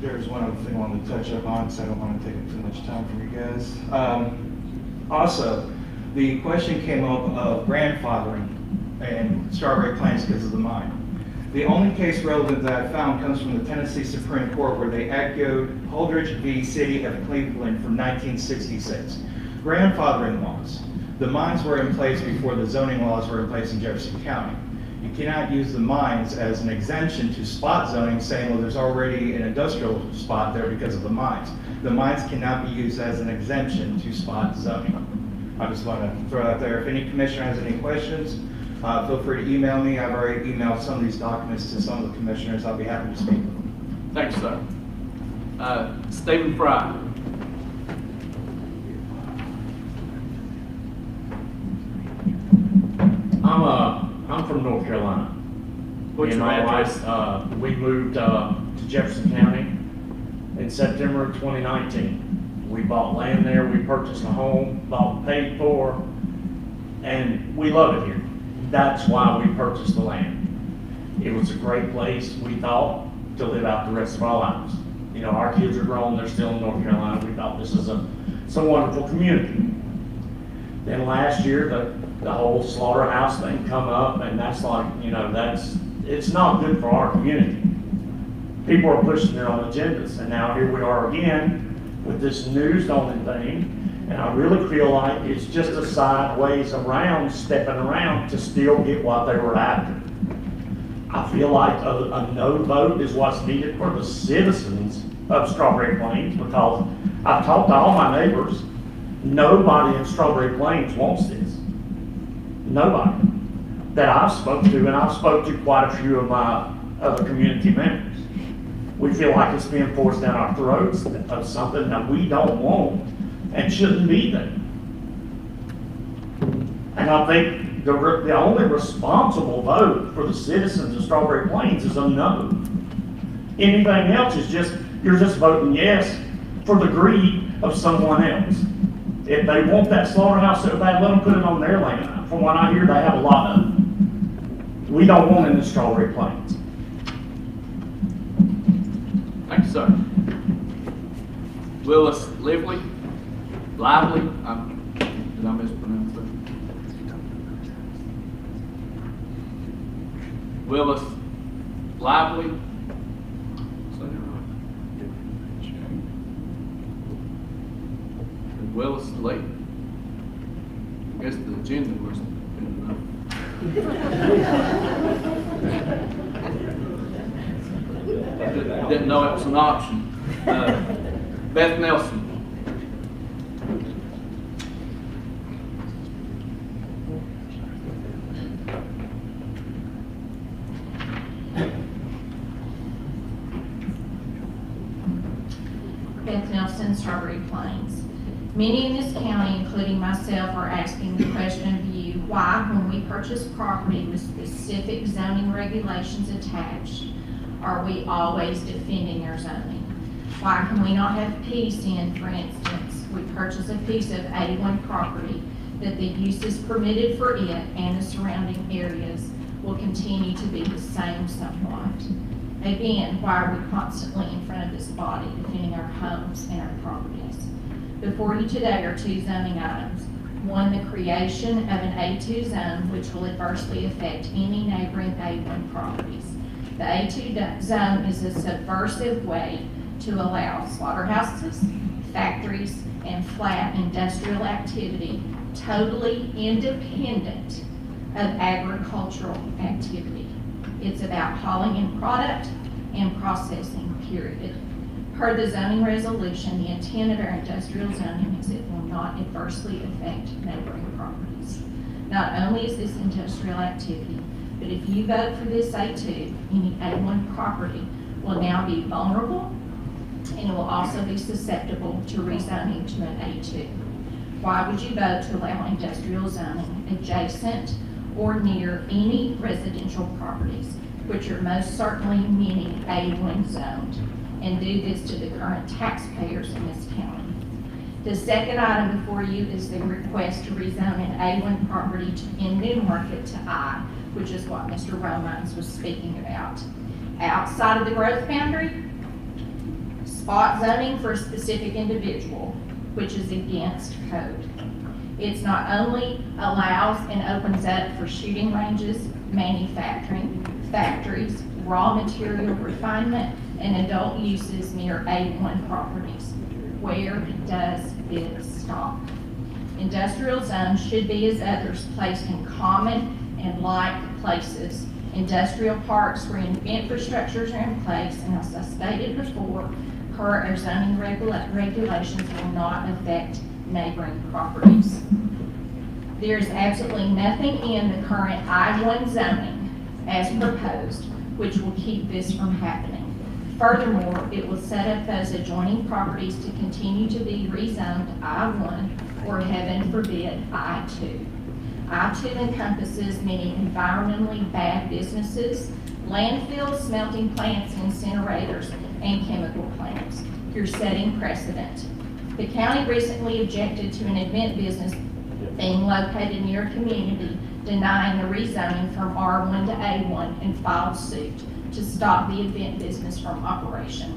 There's one other thing I wanted to touch up on, because I don't want to take up too much time from you guys. Also, the question came up of grandfathering and Strawberry Plains because of the mine. The only case relevant that I found comes from the Tennessee Supreme Court, where they echoed Holdridge v. City of Cleveland from 1966. Grandfathering laws. The mines were in place before the zoning laws were in place in Jefferson County. You cannot use the mines as an exemption to spot zoning, saying, well, there's already an industrial spot there because of the mines. The mines cannot be used as an exemption to spot zoning. I just want to throw that there. If any commissioner has any questions, feel free to email me. I've already emailed some of these documents to some of the commissioners. I'll be happy to speak with them. Thanks, sir. Stephen Fry. I'm from North Carolina. What's your address? We moved to Jefferson County in September of 2019. We bought land there, we purchased a home, paid for, and we love it here. That's why we purchased the land. It was a great place, we thought, to live out the rest of our lives. You know, our kids are grown, they're still in North Carolina. We thought this is a wonderful community. Then last year, the whole slaughterhouse thing come up, and that's like, you know, it's not good for our community. people are pushing it on agendas, and now here we are again with this new zoning thing, and I really feel like it's just a sideways around, stepping around to still get what they were after. I feel like a no vote is what's needed for the citizens of Strawberry Plains, because I've talked to all my neighbors. Nobody in Strawberry Plains wants this. Nobody that I've spoke to, and I've spoke to quite a few of my other community members. We feel like it's being forced down our throats of something that we don't want and shouldn't be there. And I think the only responsible vote for the citizens of Strawberry Plains is a no. Anything else is just, you're just voting yes for the greed of someone else. If they want that slaughterhouse so bad, let them put it on their land. From what I hear, they have a lot of it. We don't want it in the Strawberry Plains. Thank you, sir. Willis Lively, did I mispronounce that? Willis Lively. Say that right. And Willis Lee. I guess the agenda wasn't good enough. Didn't know it was an option. Beth Nelson. Beth Nelson, Strawberry Plains. Many in this county, including myself, are asking the question of you, why, when we purchase property with specific zoning regulations attached, are we always defending our zoning? Why can we not have peace in, for instance, we purchase a piece of A1 property that the uses permitted for it and the surrounding areas will continue to be the same somewhat? Again, why are we constantly in front of this body defending our homes and our properties? Before you today are two zoning items. One, the creation of an A2 zone, which will adversely affect any neighboring A1 properties. The A2 zone is a subversive way to allow slaughterhouses, factories, and flat industrial activity totally independent of agricultural activity. It's about hauling in product and processing, period. Per the zoning resolution, the intent of our industrial zoning is it will not adversely affect neighboring properties. Not only is this industrial activity, but if you vote for this A2, any A1 property will now be vulnerable, and it will also be susceptible to rezoning to an A2. Why would you vote to allow industrial zoning adjacent or near any residential properties, which are most certainly many A1 zoned, and do this to the current taxpayers in this county? The second item before you is the request to rezone an A1 property in New Market to I, which is what Mr. Romines was speaking about. Outside of the growth boundary, spot zoning for a specific individual, which is against code. It's not only allows and opens up for shooting ranges, manufacturing, factories, raw material refinement, and adult uses near A1 properties. Where does it stop? Industrial zones should be as others, placed in common and like places. Industrial parks where infrastructures are in place, and as I stated before, per our zoning regulations will not affect neighboring properties. There is absolutely nothing in the current I1 zoning as proposed which will keep this from happening. Furthermore, it will set up those adjoining properties to continue to be rezoned I1 or, heaven forbid, I2. I2 encompasses many environmentally bad businesses, landfills, smelting plants, incinerators, and chemical plants. You're setting precedent. The county recently objected to an event business being located near a community, denying the rezoning from R1 to A1, and filed suit to stop the event business from operation.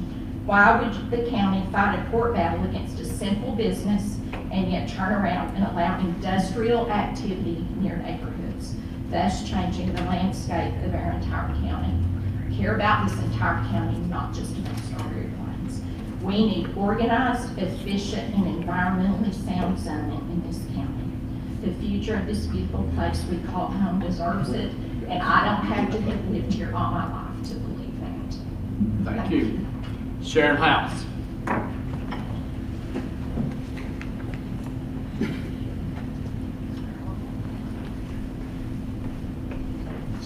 Why would the county fight a court battle against a simple business and yet turn around and allow industrial activity near neighborhoods, thus changing the landscape of our entire county? care about this entire county, not just about Strawberry Plains. We need organized, efficient, and environmentally sound zoning in this county. The future of this beautiful place we call home deserves it, and I don't have to have lived here all my life to believe that. Thank you. Sharon House.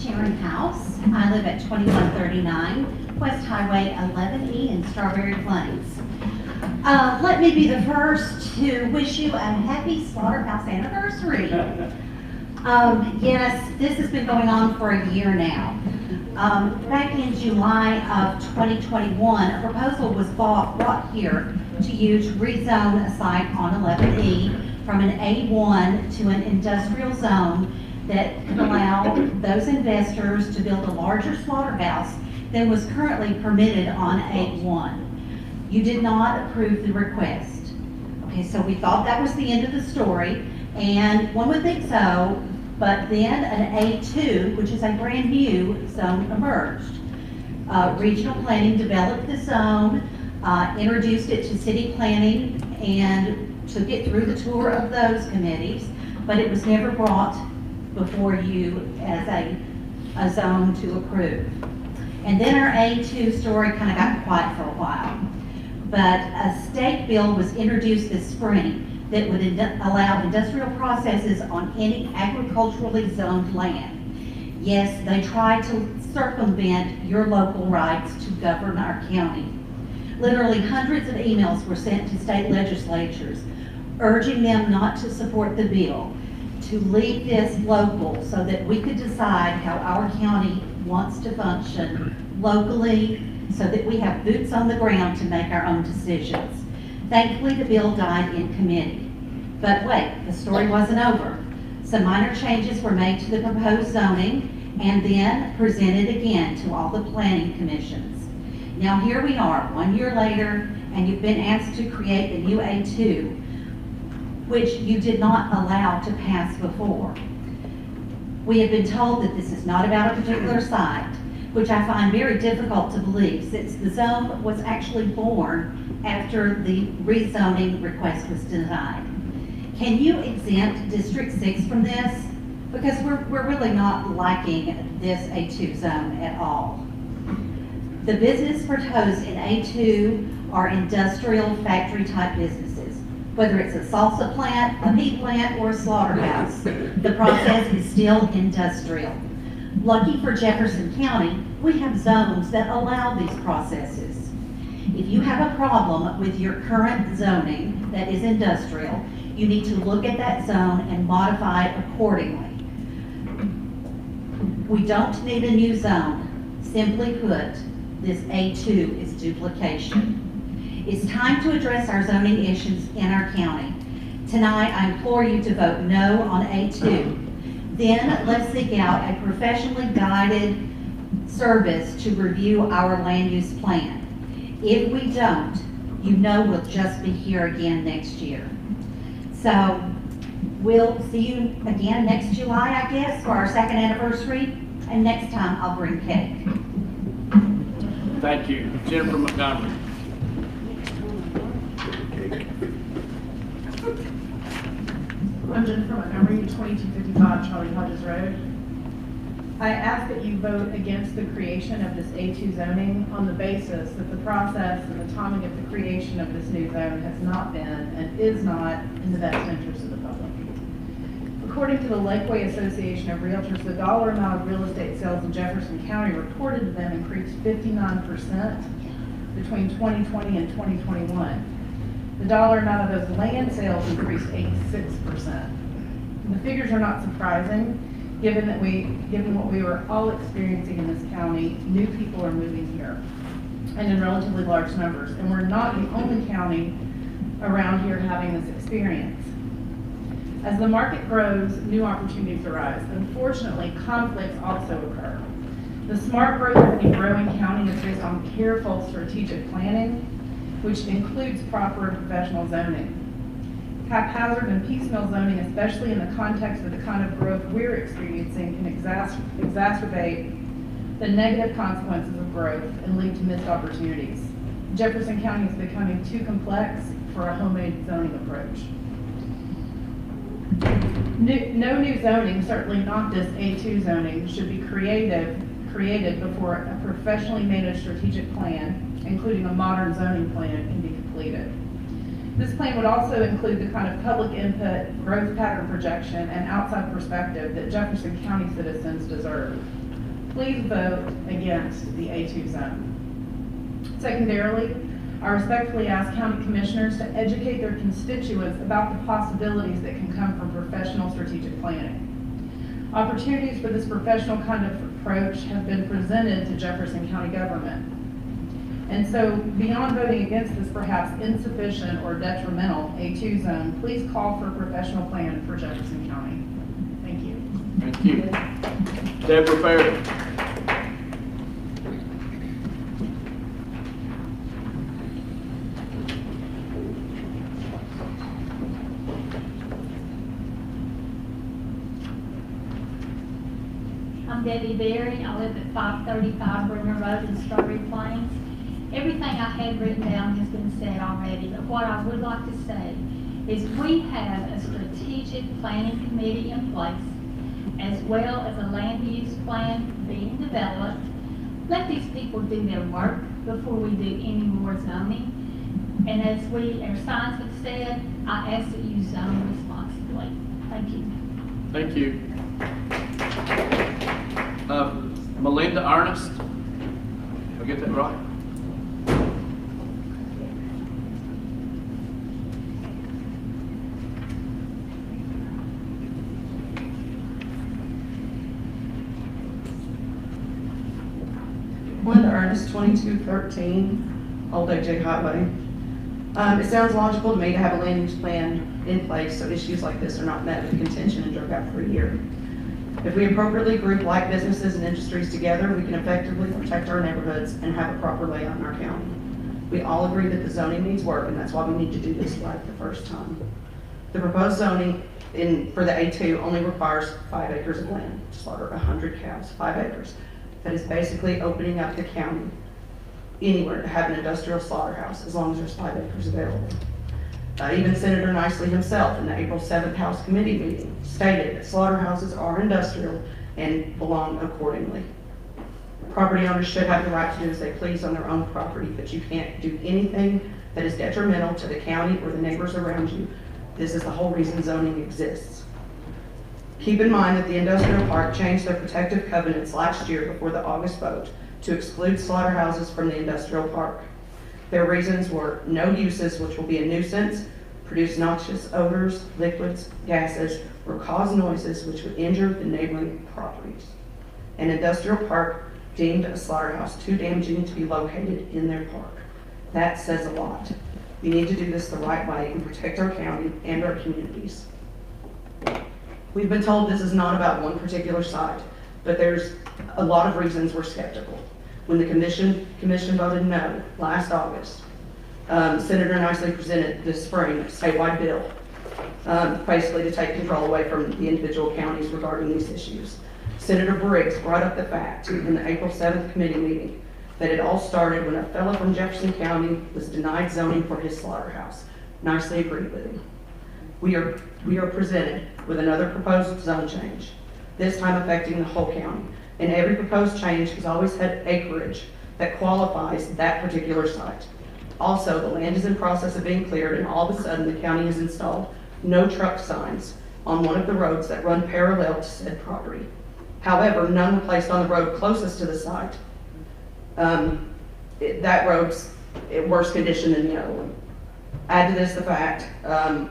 Sharon House. I live at 2139 West Highway 11E in Strawberry Plains. Let me be the first to wish you a happy slaughterhouse anniversary. Yes, this has been going on for a year now. Back in July of 2021, a proposal was brought here to you to rezone a site on 11E from an A1 to an industrial zone that could allow those investors to build a larger slaughterhouse than was currently permitted on A1. You did not approve the request. Okay, so we thought that was the end of the story, and one would think so, but then an A2, which is a brand new zone, emerged. Regional planning developed the zone, introduced it to city planning, and took it through the tour of those committees, but it was never brought before you as a zone to approve. And then our A2 story kind of got quiet for a while. But a state bill was introduced this spring that would allow industrial processes on any agriculturally zoned land. Yes, they tried to circumvent your local rights to govern our county. Literally hundreds of emails were sent to state legislatures urging them not to support the bill, to leave this local so that we could decide how our county wants to function locally, so that we have boots on the ground to make our own decisions. Thankfully, the bill died in committee. But wait, the story wasn't over. Some minor changes were made to the proposed zoning and then presented again to all the planning commissions. Now here we are, 1 year later, and you've been asked to create the new A2, which you did not allow to pass before. We have been told that this is not about a particular site, which I find very difficult to believe since the zone was actually born after the rezoning request was denied. Can you exempt District 6 from this? Because we're really not liking this A2 zone at all. The business proposed in A2 are industrial factory type businesses. Whether it's a salsa plant, a meat plant, or a slaughterhouse, the process is still industrial. Lucky for Jefferson County, we have zones that allow these processes. If you have a problem with your current zoning that is industrial, you need to look at that zone and modify it accordingly. We don't need a new zone. Simply put, this A2 is duplication. It's time to address our zoning issues in our county. Tonight, I implore you to vote no on A2. Then let's seek out a professionally guided service to review our land use plan. If we don't, you know we'll just be here again next year. So we'll see you again next July, I guess, for our second anniversary, and next time I'll bring cake. Thank you. Jennifer Montgomery. I'm Jennifer Montgomery, 2255 Charlie Hodges Road. I ask that you vote against the creation of this A2 zoning on the basis that the process and the timing of the creation of this new zone has not been and is not in the best interest of the public. According to the Lakeway Association of Realtors, the dollar amount of real estate sales in Jefferson County reported to them increased 59% between 2020 and 2021. The dollar amount of those land sales increased 86%. The figures are not surprising, given what we were all experiencing in this county. New people are moving here, and in relatively large numbers. And we're not the only county around here having this experience. As the market grows, new opportunities arise. Unfortunately, conflicts also occur. The smart growth of any growing county is based on careful strategic planning, which includes proper and professional zoning. Haphazard and piecemeal zoning, especially in the context of the kind of growth we're experiencing, can exacerbate the negative consequences of growth and lead to missed opportunities. Jefferson County is becoming too complex for a homemade zoning approach. No new zoning, certainly not this A2 zoning, should be created before a professionally managed strategic plan, including a modern zoning plan, can be completed. This plan would also include the kind of public input, growth pattern projection, and outside perspective that Jefferson County citizens deserve. Please vote against the A2 zone. Secondarily, I respectfully ask county commissioners to educate their constituents about the possibilities that can come from professional strategic planning. Opportunities for this professional kind of approach have been presented to Jefferson County government. And so, beyond voting against this perhaps insufficient or detrimental A2 zone, please call for a professional plan for Jefferson County. Thank you. Thank you. Deborah Fairley. I'm Debbie Berry. I live at 535 Brunner Road in Strawberry Plains. Everything I had written down has been said already, but what I would like to say is we have a strategic planning committee in place, as well as a land use plan being developed. Let these people do their work before we do any more zoning. And as our signs have said, I ask that you zone responsibly. Thank you. Thank you. Melinda Ernest. Did I get that right? Melinda Ernest, 2213 Old AJ Highway. It sounds logical to me to have a land use plan in place so issues like this are not met with contention and drug out for a year. If we appropriately group like businesses and industries together, we can effectively protect our neighborhoods and have a proper layout in our county. We all agree that the zoning needs work, and that's why we need to do this right the first time. The proposed zoning for the A2 only requires 5 acres of land to slaughter 100 cows, 5 acres. That is basically opening up the county anywhere to have an industrial slaughterhouse as long as there's 5 acres available. Even Senator Nicely himself in the April 7th House Committee meeting stated that slaughterhouses are industrial and belong accordingly. Property owners should have the right to do as they please on their own property, but you can't do anything that is detrimental to the county or the neighbors around you. This is the whole reason zoning exists. Keep in mind that the industrial park changed their protective covenants last year before the August vote to exclude slaughterhouses from the industrial park. Their reasons were no uses which will be a nuisance, produce noxious odors, liquids, gases, or cause noises which would injure the neighboring properties. An industrial park deemed a slaughterhouse too damaging to be located in their park. That says a lot. We need to do this the right way and protect our county and our communities. We've been told this is not about one particular site, but there's a lot of reasons we're skeptical. When the commission voted no last August, Senator Nicely presented this spring a statewide bill, basically to take control away from the individual counties regarding these issues. Senator Briggs brought up the fact in the April 7th committee meeting that it all started when a fellow from Jefferson County was denied zoning for his slaughterhouse. Nicely agreed with him. We are presented with another proposed zone change, this time affecting the whole county. And every proposed change has always had acreage that qualifies that particular site. Also, the land is in process of being cleared, and all of a sudden the county has installed no truck signs on one of the roads that run parallel to said property. However, none were placed on the road closest to the site. That road's in worse condition than the other one. Add to this the fact,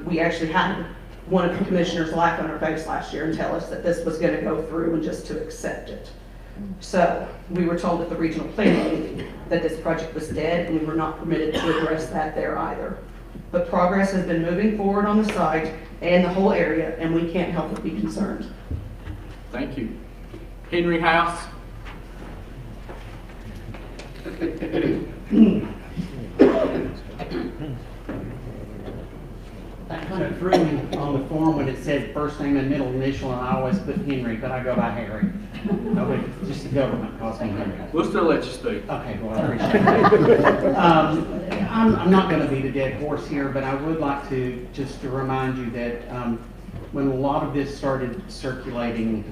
we actually had one of the commissioners laugh on her face last year and tell us that this was going to go through and just to accept it. So we were told at the regional planning meeting that this project was dead and we were not permitted to address that there either. But progress has been moving forward on the site and the whole area, and we can't help but be concerned. Thank you. Henry House. it threw me on the form when it said first name and middle initial, and I always put Henry, but I go by Harry. Nobody, just the government calls me Henry. We'll still let you speak. Okay, well, I appreciate it. I'm not gonna beat a dead horse here, but I would like to, just to remind you that, when a lot of this started circulating,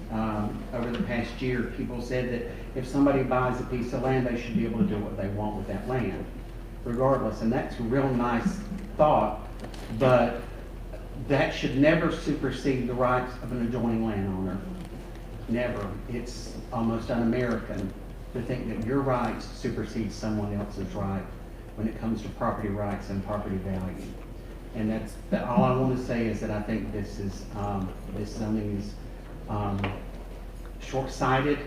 over the past year, people said that if somebody buys a piece of land, they should be able to do what they want with that land, regardless, and that's a real nice thought, but that should never supersede the rights of an adjoining landowner. Never. It's almost un-American to think that your rights supersede someone else's right when it comes to property rights and property value. And all I want to say is that I think this is, this zoning is short-sighted,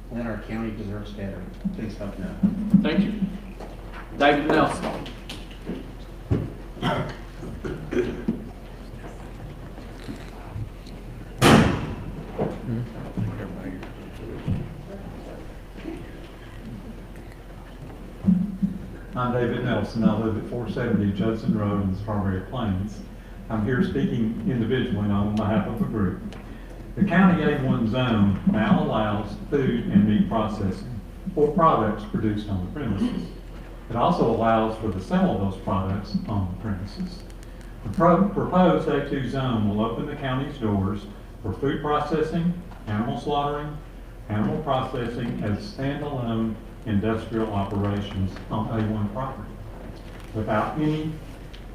and that our county deserves better. Please vote no. Thank you. David Nelson. I'm David Nelson. I live at 470 Judson Road in the Strawberry Plains. I'm here speaking individually on behalf of a group. The County A1 zone now allows food and meat processing for products produced on the premises. It also allows for the sale of those products on the premises. The proposed A2 zone will open the county's doors for food processing, animal slaughtering, animal processing as standalone industrial operations on A1 property without any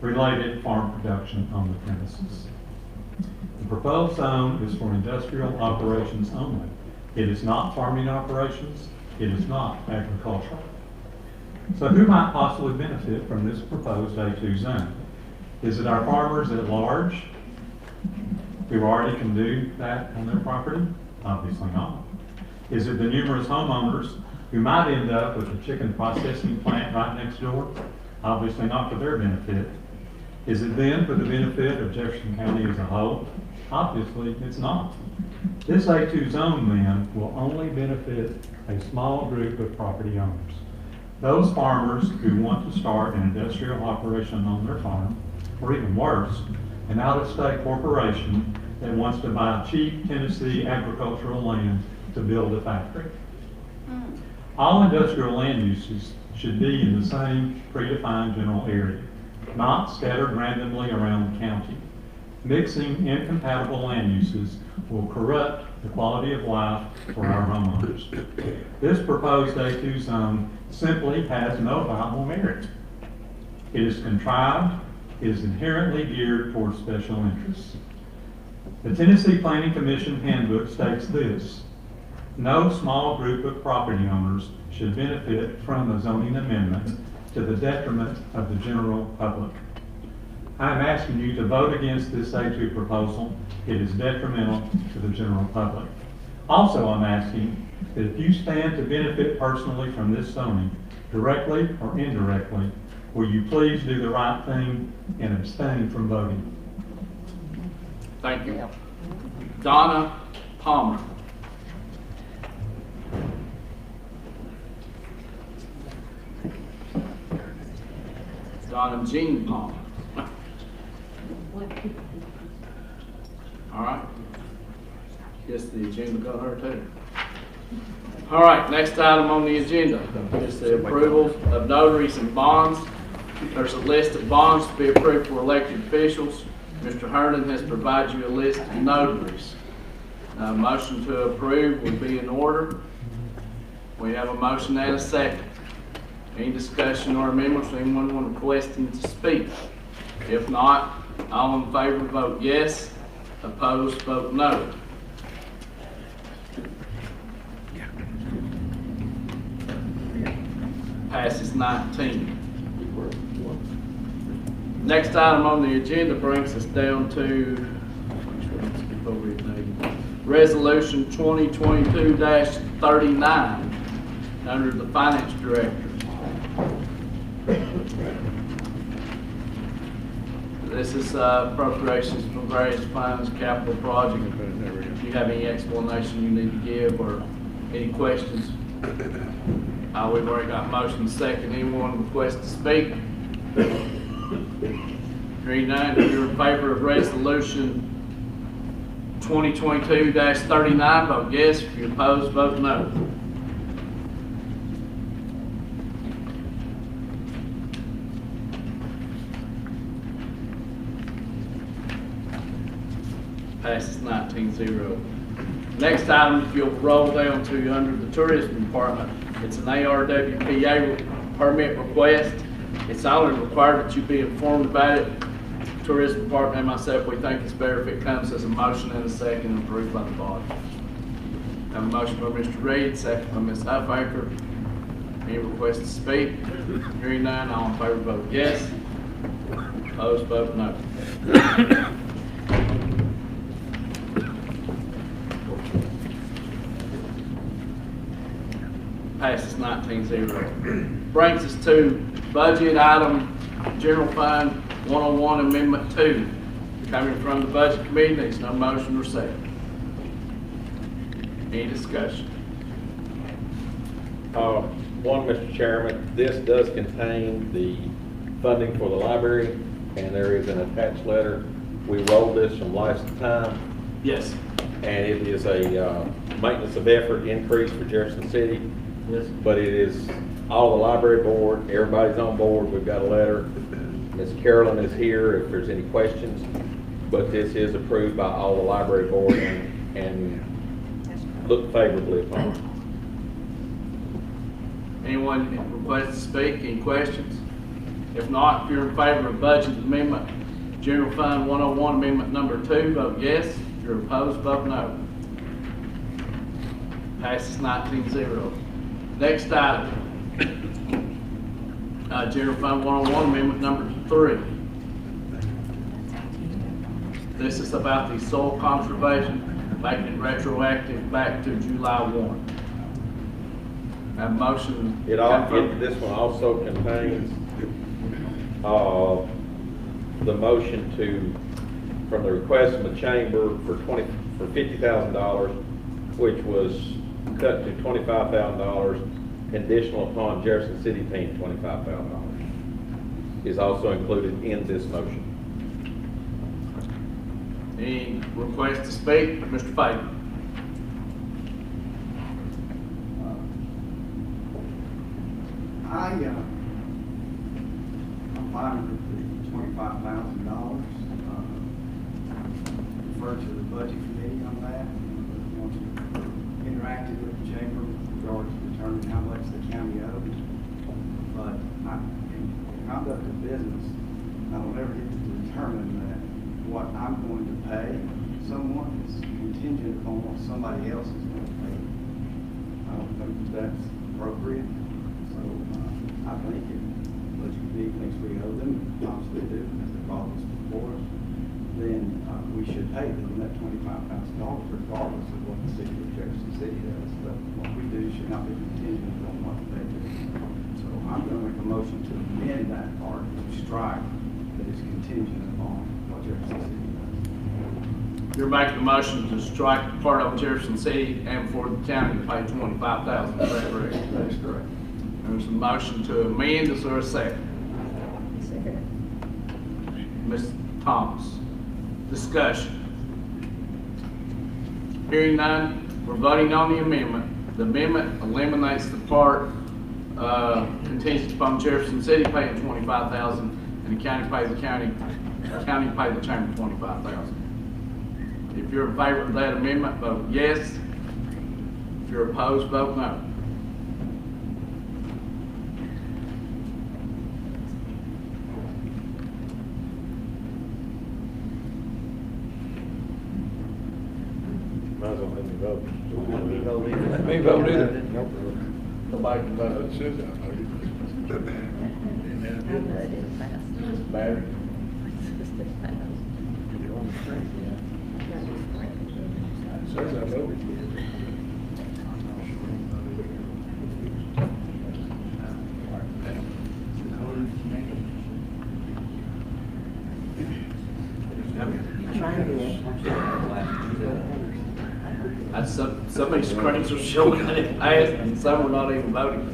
related farm production on the premises. The proposed zone is for industrial operations only. It is not farming operations. It is not agricultural. So who might possibly benefit from this proposed A2 zone? Is it our farmers at large who already can do that on their property? Obviously not. Is it the numerous homeowners who might end up with a chicken processing plant right next door? Obviously not for their benefit. Is it then for the benefit of Jefferson County as a whole? Obviously it's not. This A2 zone then will only benefit a small group of property owners. Those farmers who want to start an industrial operation on their farm, or even worse, an out-of-state corporation that wants to buy cheap Tennessee agricultural land to build a factory. All industrial land uses should be in the same predefined general area, not scattered randomly around the county. Mixing incompatible land uses will corrupt the quality of life for our homeowners. This proposed A2 zone simply has no viable merit. It is contrived, it is inherently geared towards special interests. The Tennessee Planning Commission handbook states this: no small group of property owners should benefit from a zoning amendment to the detriment of the general public. I am asking you to vote against this A2 proposal. It is detrimental to the general public. Also, I'm asking that if you stand to benefit personally from this zoning, directly or indirectly, will you please do the right thing and abstain from voting? Thank you. Donna Palmer. Donna Jean Palmer. All right. Guess the agenda got her too. All right, next item on the agenda is the approval of notaries and bonds. There's a list of bonds to be approved for elected officials. Mr. Herndon has provided you a list of notaries. A motion to approve will be in order. We have a motion and a second. Any discussion or amendments? Anyone want a question to speak? If not, all in favor vote yes. Opposed vote no. Passes 19. Next item on the agenda brings us down to Resolution 2022-39 under the Finance Director. This is appropriations for various funds, capital projects. If you have any explanation you need to give or any questions, we've already got motion second. Anyone request to speak? Hearing none, if you're in favor of resolution 2022-39, vote yes. If you're opposed, vote no. Passes 19-0. Next item, if you'll roll down to under the tourism department, it's an ARWPA permit request. It's only required that you be informed about it. Tourism department and myself, we think it's better if it comes as a motion and a second approved by the body. Have a motion by Mr. Reed, second by Ms. Huffaker. Any request to speak? Hearing none, all in favor vote yes. Opposed, vote no. Passes 19-0. Brings us to budget item, General Fund 101 Amendment 2. Coming from the Budget Committee, there's no motion or second. Any discussion? One, Mr. Chairman, this does contain the funding for the library, and there is an attached letter. We rolled this from last time. Yes. And it is a maintenance of effort increase for Jefferson City. Yes. But it is all the library board, everybody's on board, we've got a letter. Ms. Carolyn is here if there's any questions, but this is approved by all the library board and looked favorably upon it. Anyone request to speak? Any questions? If not, if you're in favor of budget amendment, General Fund 101 Amendment Number 2, vote yes. If you're opposed, vote no. Passes 19-0. Next item, General Fund 101 Amendment Number 3. This is about the soil conservation, making it retroactive back to July 1. Have a motion. This one also contains the motion from the request from the chamber for $50,000, which was cut to $25,000, conditional upon Jefferson City paying $25,000. Is also included in this motion. Any request to speak? Mr. Fagan. I'm fine with the $25,000. Refer to the budget committee on that. Once we interacted with the chamber with regard to determining how much the county owes. But in conduct of business, I don't ever get to determine that what I'm going to pay someone is contingent upon what somebody else is going to pay. I don't think that's appropriate. So I think if the budget committee thinks we owe them, obviously do, as they brought this before us, then we should pay them that $25,000 regardless of what the city of Jefferson City does. But what we do should not be contingent on what they do. So I'm going to make a motion to amend that part to strike that is contingent upon what Jefferson City does. You're making a motion to strike the part of Jefferson City and for the county to pay $25,000. Is that correct? That is correct. There's a motion to amend. Is there a second? Second. Ms. Thomas. Discussion. Hearing none, we're voting on the amendment. The amendment eliminates the part contingent upon Jefferson City paying $25,000 and the county pay the chamber $25,000. If you're in favor of that amendment, vote yes. If you're opposed, vote no. Might as well let me vote. Let me vote either. Let me vote either. Nobody can vote. Barry? Says I voted. Some of these screens are showing that it passed and some are not even voting.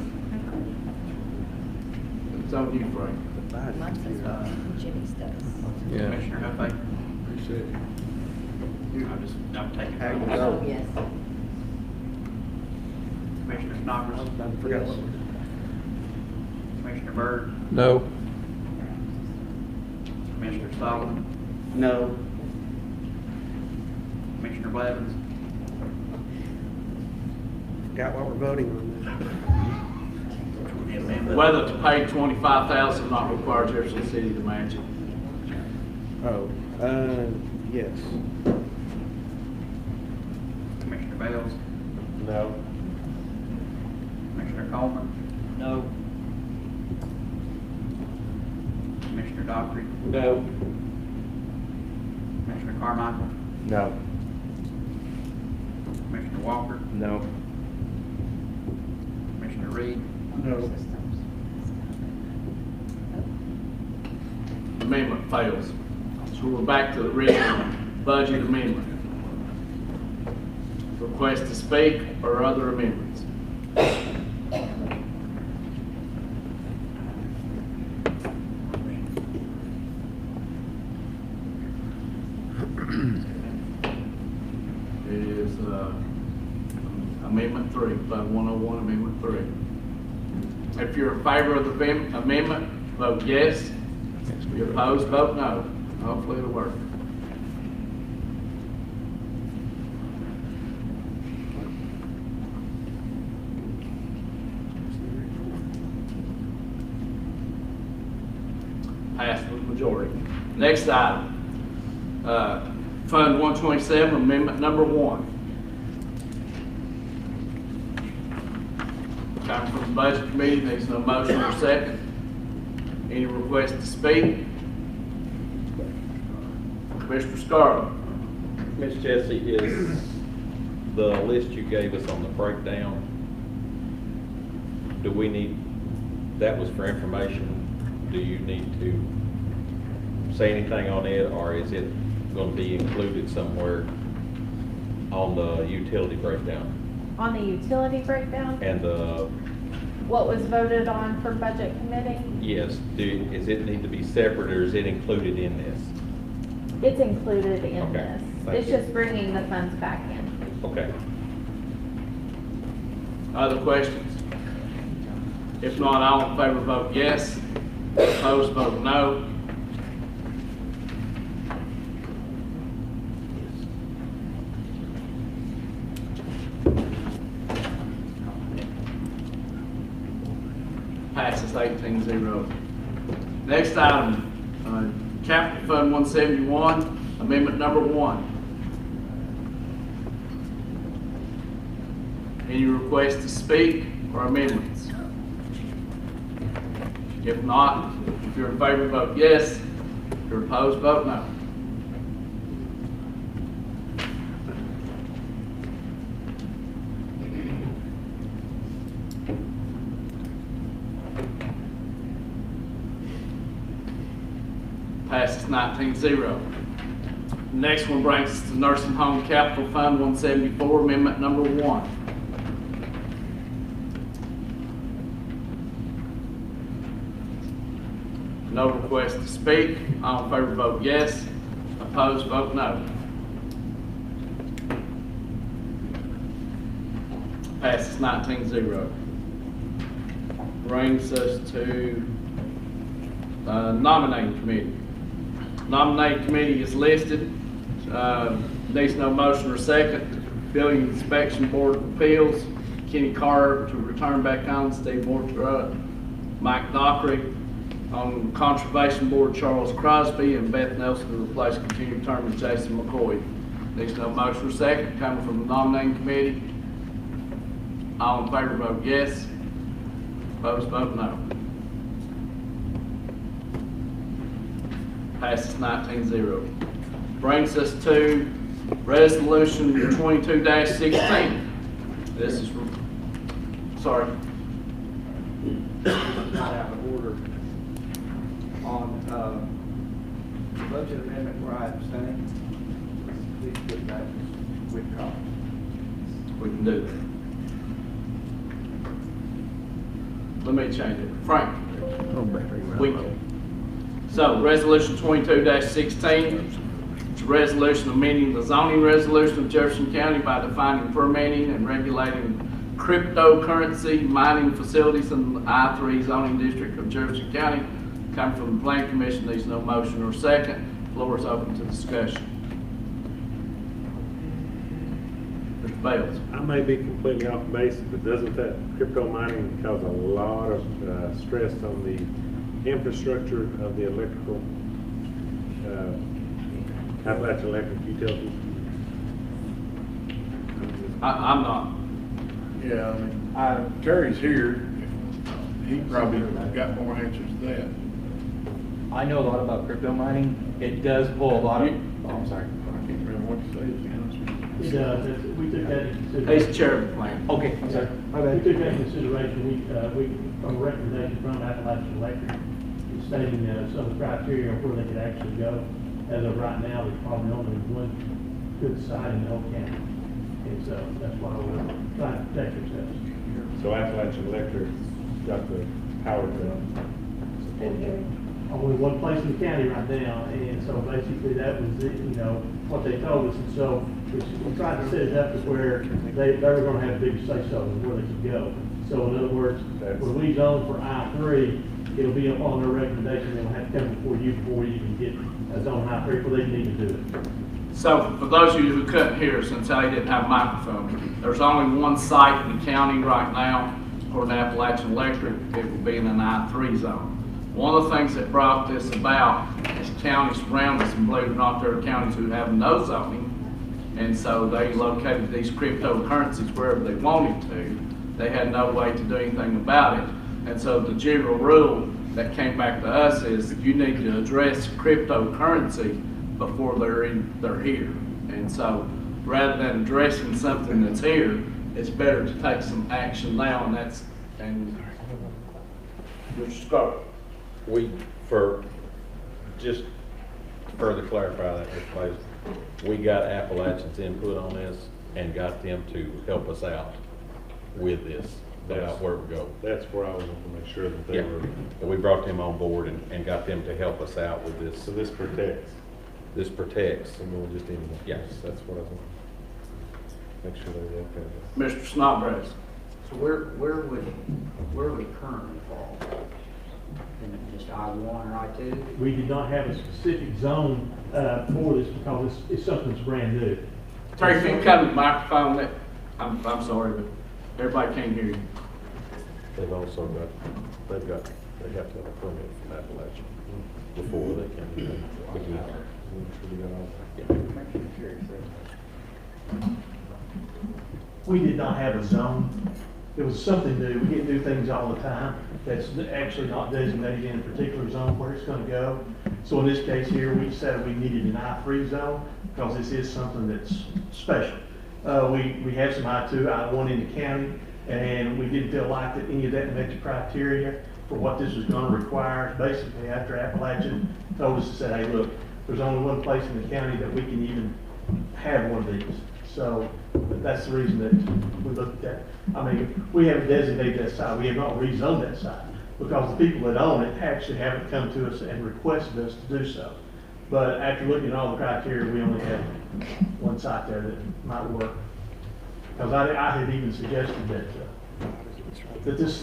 It's on you, Frank. Jimmy's does. Commissioner Huffey? Appreciate it. I'm taking. How you go? Yes. Commissioner Snoggers? I forgot what we're doing. Commissioner Byrd? No. Commissioner Solomon? No. Commissioner Blevins? Forgot what we're voting on The amendment. Whether to pay $25,000 not require Jefferson City to match it. now. Yes. Commissioner Bales? No. Commissioner Coleman? No. Commissioner Dockery? No. Commissioner Carmichael? No. Commissioner Walker? No. Commissioner Reed? No. Amendment fails. So we're back to the original budget amendment. Request to speak or other amendments. It is Amendment 3, Fund 101, Amendment 3. If you're in favor of the amendment, vote yes. If you're opposed, vote no. Hopefully it'll work. Passed with majority. Next item, Fund 127, Amendment Number 1. Coming from the Budget Committee, needs no motion or second. Any request to speak? Commissioner Scarlett. Ms. Jessie, is the list you gave us on the breakdown, do we need, that was for information, do you need to say anything on it, or is it going to be included somewhere on the utility breakdown? On the utility breakdown, And the, what was voted on for budget committee, yes, is it need to be separate, or is it included in this? it's included in Okay, this. thank It's you. just bringing the funds back in. Okay. Other questions? If not, all in favor vote yes. Opposed, vote no. Passes 18-0. Next item, Capital Fund 171, Amendment Number 1. Any requests to speak or amendments? If not, if you're in favor, vote yes. If you're opposed, vote no. Passes 19-0. Next one brings us to Nursing Home Capital Fund 174, Amendment Number 1. No request to speak. All in favor vote yes. Opposed, vote no. Passes 19-0. Brings us to Nominating Committee. Nominating Committee is listed. Needs no motion or second. Building Inspection Board of Appeals, Kenny Carr to return back on, Steve Mortruck, Mike Dockery. On Conservation Board, Charles Crosby, and Beth Nelson to replace continued term of Jason McCoy. Needs no motion or second. Coming from the Nominating Committee. All in favor vote yes. Opposed vote no. Passes 19-0. Brings us to Resolution 22-16. This is, sorry. Out of order on the budget amendment where I abstain. Please put that as withdraw. We can do that. Let me change it. Frank. Oh, Barry. We can. So, Resolution 22-16, it's a resolution amending the zoning resolution of Jefferson County by defining, permitting, and regulating cryptocurrency mining facilities in the I-3 zoning district of Jefferson County. Coming from the Planning Commission, needs no motion or second. Floor is open to discussion. Mr. Bales. I may be completely off base, but doesn't that crypto mining cause a lot of stress on the infrastructure of the electrical, Appalachian Electric Utilities? I'm not. Yeah, I mean, Terry's here. He probably got more answers to that. I know a lot about crypto mining. It does pull a lot of, oh, I'm sorry. I can't remember what to say, to be honest with you. It does. We took that into consideration. He's the chair of the plan. Okay, I'm sorry. We took that into consideration. We, from a recommendation from Appalachian Electric, stating some of the criteria of where they could actually go. As of right now, there's probably only one good site in the whole county. And so that's why we're trying to protect ourselves. So Appalachian Electric got the power to Only one place in the county right now, and so basically that was it, you know, what they told us. And so we tried to set it up to where they were gonna have a big say-so of where they could go. So in other words, when we zone for I-3, it'll be upon their recommendation, they'll have to come before you can get a zone I-3 where they need to do it. So, for those of you who couldn't hear, since I didn't have a microphone, there's only one site in the county right now, according to Appalachian Electric, it will be in an I-3 zone. One of the things that brought this about is counties around us, and believe it or not, there are counties who have no zoning, and so they located these cryptocurrencies wherever they wanted to. They had no way to do anything about it. And so the general rule that came back to us is you need to address cryptocurrency before they're here. And so rather than addressing something that's here, it's better to take some action now, and that's, and Mr. Scott. Just to further clarify that, Mr. Blaze, we got Appalachian's input on this and got them to help us out with this, about where we go. That's where I was going to make sure that they were. And we brought them on board and got them to help us out with this. So this protects. This protects. And we'll just even. Yes. That's what I was going to make sure they work out. Mr. Snodgrass. So where would it currently fall? In just I-1 or I-2? We did not have a specific zone for this because it's something that's brand new. Terry, if you come to the microphone, I'm sorry, but everybody can't hear you. They've also got, they have to have a permit from Appalachian before they can begin. We did not have a zone. It was something new. We get new things all the time that's actually not designated in a particular zone where it's going to go. So in this case here, we decided we needed an I-3 zone because this is something that's special. We have some I-2, I-1 in the county, and we didn't feel like that any of that met the criteria for what this was going to require. Basically, after Appalachian told us to say, hey, look, there's only one place in the county that we can even have one of these. So that's the reason that we looked at that. I mean, we haven't designated that site. We have not rezoned that site because the people that own it actually haven't come to us and requested us to do so. But after looking at all the criteria, we only had one site there that might work. Because I had even suggested that this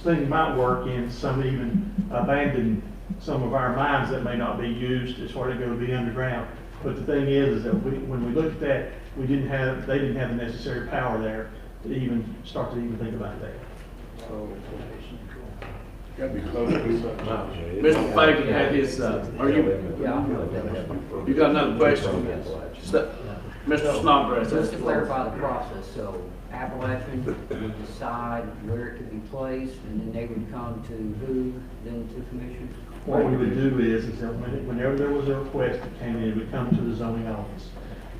thing might work in some even abandoned some of our mines that may not be used as far as going to be underground. But the thing is that when we looked at that, they didn't have the necessary power there to even start to even think about that. Got to be close to something. Mr. Fagan had his, are you? You got another question? Mr. Snodgrass. Just to clarify the process, so Appalachian would decide where it could be placed, and then they would come to who, then to commission? What we would do is that whenever there was a request that came in, it would come to the zoning office.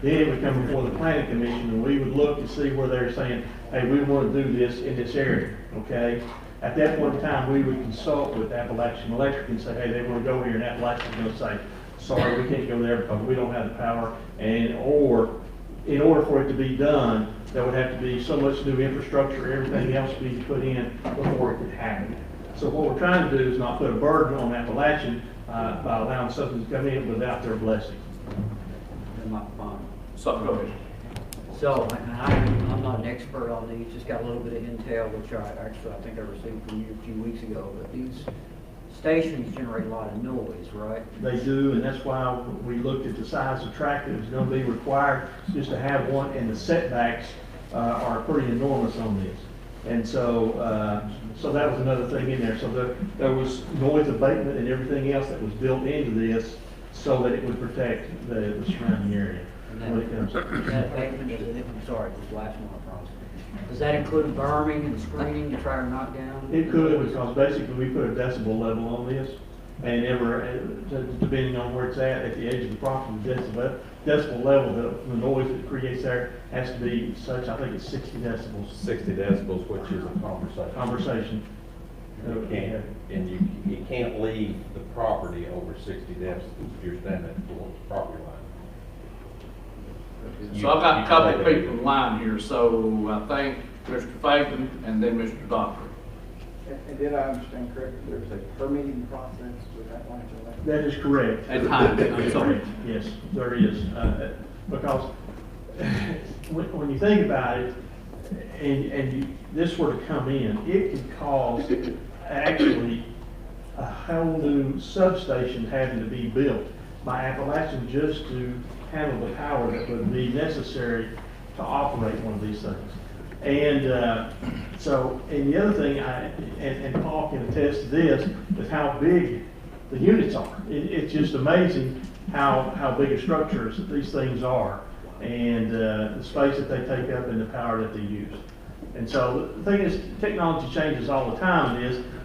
Then it would come before the planning commission, and we would look to see where they're saying, hey, we want to do this in this area, okay? At that point in time, we would consult with Appalachian Electric and say, hey, they want to go here, and Appalachian's going to say, sorry, we can't go there because we don't have the power, or in order for it to be done, there would have to be so much new infrastructure, everything else be put in before it could happen. So what we're trying to do is not put a burden on Appalachian by allowing something to come in without their blessing. So, go ahead. So, and I'm not an expert on these, just got a little bit of intel, which I think I received from you a few weeks ago, but these stations generate a lot of noise, right? They do, and that's why we looked at the size of track that was gonna be required just to have one, and the setbacks are pretty enormous on this. And so, so that was another thing in there. So there was noise abatement and everything else that was built into this so that it would protect the surrounding area. And that abatement, I'm sorry, this last one I promise. Does that include berming and screening to try to knock down? It could, because basically we put a decibel level on this, and depending on where it's at the edge of the property, the decibel level, the noise that creates there has to be such, I think it's 60 decibels. 60 decibels, which is a conversation. You can't leave the property over 60 decibels if you're standing at the property line. So I've got a couple of people in line here, so I think Mr. Fagan and then Mr. Dockery. And did I understand correctly, there's a permitting process with that land? That is correct. At times, I'm sorry. Yes, there is. Because when you think about it, and this were to come in, it could cause actually a whole new substation having to be built by Appalachian just to handle the power that would be necessary to operate one of these things. And so, and the other thing, and Paul can attest to this, is how big the units are. It's just amazing how big a structures these things are, and the space that they take up and the power that they use. And so the thing is, technology changes all the time,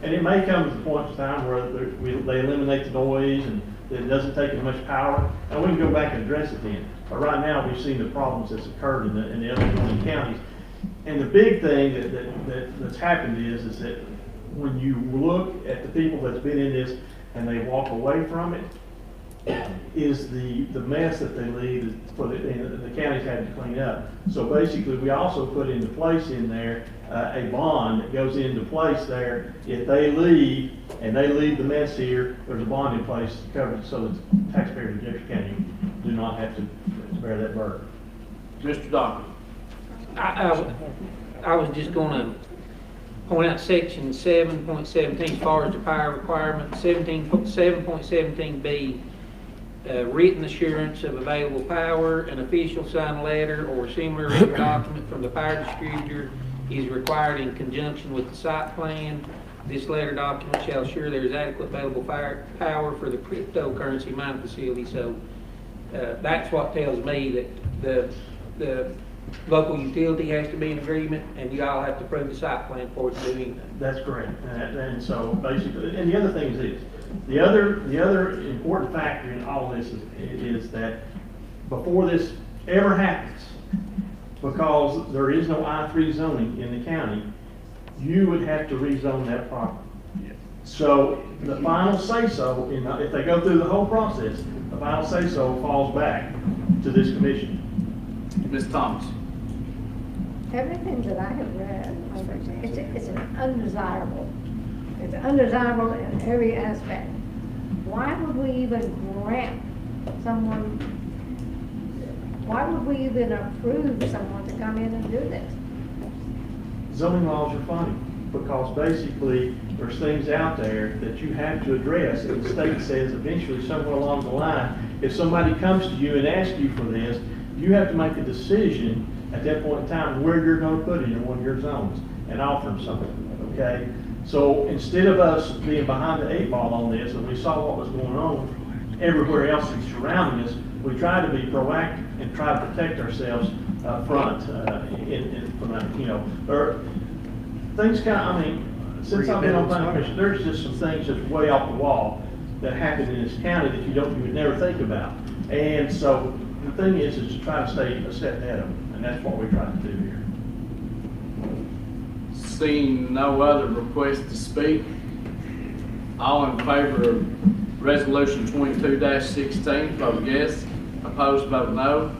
and it may come to the point in time where they eliminate the noise and it doesn't take as much power, and we can go back and address it then. But right now, we've seen the problems that's occurred in the other 20 counties. And the big thing that's happened is that when you look at the people that's been in this and they walk away from it, is the mess that they leave for the county's had to clean up. So basically, we also put into place in there a bond that goes into place there. If they leave and they leave the mess here, there's a bond in place to cover it so that taxpayers in Jefferson County do not have to bear that burden. Mr. Dockery. I was just gonna point out section 7.17 as far as the power requirement, 7.17B, written assurance of available power, an official signed letter or similar written document from the power distributor is required in conjunction with the site plan. This letter document shall assure there is adequate available power for the cryptocurrency mining facility. So that's what tells me that the local utility has to be in agreement, and you all have to approve the site plan for it to do anything. That's correct. And so basically, and the other thing is this. The other important factor in all this is that before this ever happens, because there is no I-3 zoning in the county, you would have to rezone that property. So the final say-so, if they go through the whole process, the final say-so falls back to this commission. Ms. Thomas. Everything that I have read, it's an undesirable. It's undesirable in every aspect. Why would we even grant someone, why would we even approve someone to come in and do this? Zoning laws are funny, because basically there's things out there that you have to address, and the state says eventually somewhere along the line, if somebody comes to you and asks you for this, you have to make a decision at that point in time where you're going to put it in one of your zones and offer them something, okay? So instead of us being behind the 8 ball on this, and we saw what was going on everywhere else surrounding us, we try to be proactive and try to protect ourselves up front. Things kind of, I mean, since I've been on planning commission, there's just some things that's way off the wall that happen in this county that you would never think about. And so the thing is to try to stay a step ahead of them, and that's what we try to do here. Seeing no other requests to speak, all in favor of resolution 22-16, vote yes. Opposed, vote no.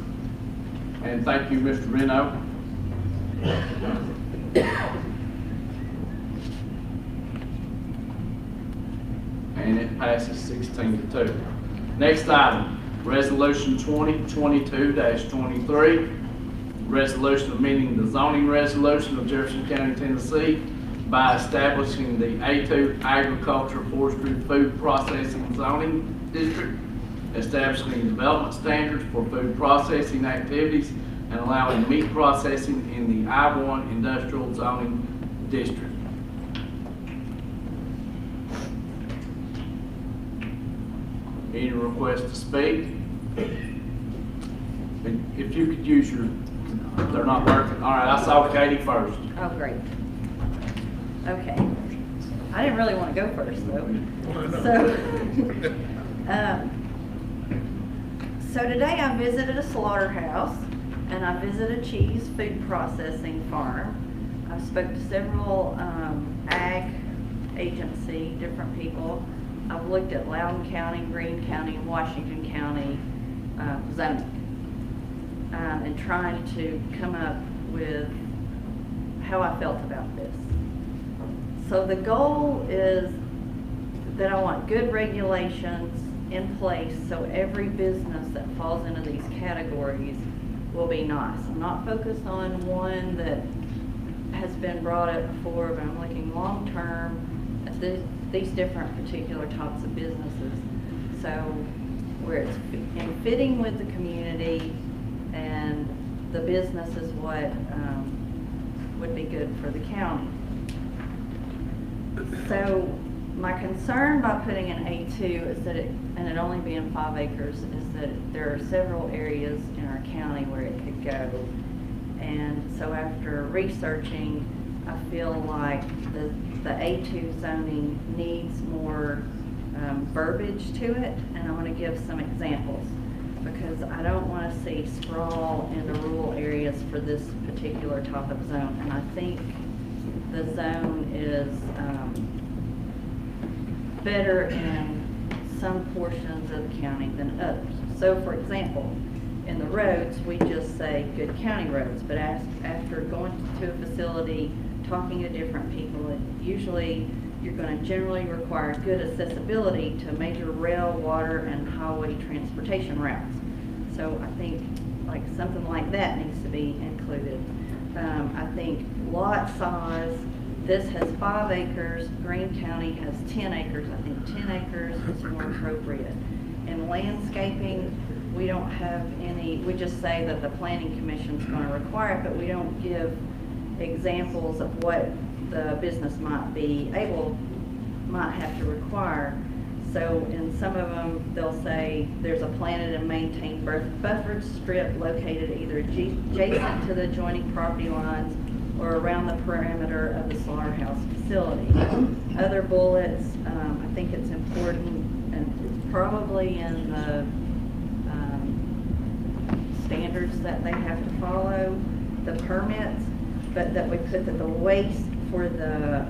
And thank you, Mr. Reno. and it passes 16-2. Next item, Resolution 2022-23, resolution amending the zoning resolution of Jefferson County, Tennessee by establishing the A2 Agriculture, Forestry, Food Processing Zoning District, establishing development standards for food processing activities, and allowing meat processing in the I-1 Industrial Zoning District. Any request to speak? If you could use your, they're not working. All right, I saw Katie first. Oh, great. Okay. I didn't really want to go first, though. So today I visited a slaughterhouse, and I visited a cheese food processing farm. I spoke to several ag agency, different people. I've looked at Loudoun County, Greene County, and Washington County zoning, and trying to come up with how I felt about this. So the goal is that I want good regulations in place so every business that falls into these categories will be nice. I'm not focused on one that has been brought up before, but I'm looking long-term at these different particular types of businesses. So where it's in fitting with the community and the business is what would be good for the county. So my concern by putting an A2 is that and it only being 5 acres, is that there are several areas in our county where it could go. And so after researching, I feel like the A2 zoning needs more verbiage to it, and I want to give some examples because I don't want to see sprawl into rural areas for this particular type of zone. And I think the zone is better in some portions of the county than others. So for example, in the roads, we just say good county roads, but after going to a facility, talking to different people, usually you're going to generally require good accessibility to major rail, water, and highway transportation routes. So I think like something like that needs to be included. I think lot size, this has 5 acres, Greene County has 10 acres. I think 10 acres is more appropriate. In landscaping, we don't have any, we just say that the Planning Commission's going to require it, but we don't give examples of what the business might have to require. So in some of them, they'll say there's a planted and maintained buffered strip located either adjacent to the adjoining property lines or around the perimeter of the slaughterhouse facility. Other bullets, I think it's important, and it's probably in the standards that they have to follow, the permits, but that we put that the waste for the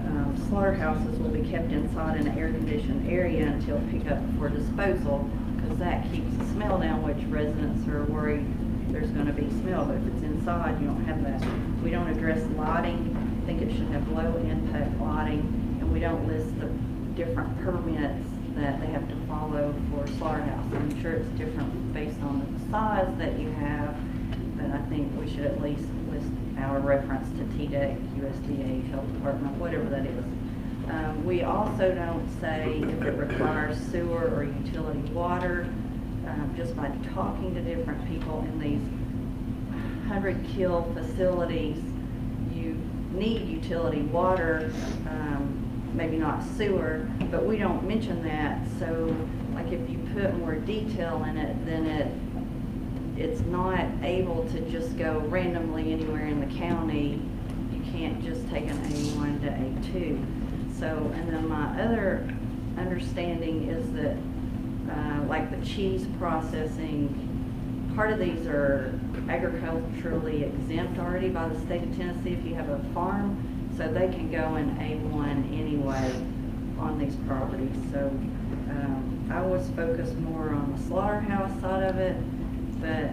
slaughterhouses will be kept inside in an air-conditioned area until pickup for disposal, because that keeps the smell down, which residents are worried there's going to be smell, but if it's inside, you don't have that. We don't address lighting. I think it should have low impact lighting, and we don't list the different permits that they have to follow for slaughterhouse. I'm sure it's different based on the size that you have, but I think we should at least list our reference to TDEC, USDA, Health Department, whatever that is. We also don't say if it requires sewer or utility water. Just by talking to different people in these 100-kill facilities, you need utility water, maybe not sewer, but we don't mention that. So like if you put more detail in it, then it's not able to just go randomly anywhere in the county. You can't just take an A1 to A2. So, and then my other understanding is that like the cheese processing, part of these are agriculturally exempt already by the state of Tennessee if you have a farm, so they can go in A1 anyway on these properties. So I was focused more on the slaughterhouse side of it, but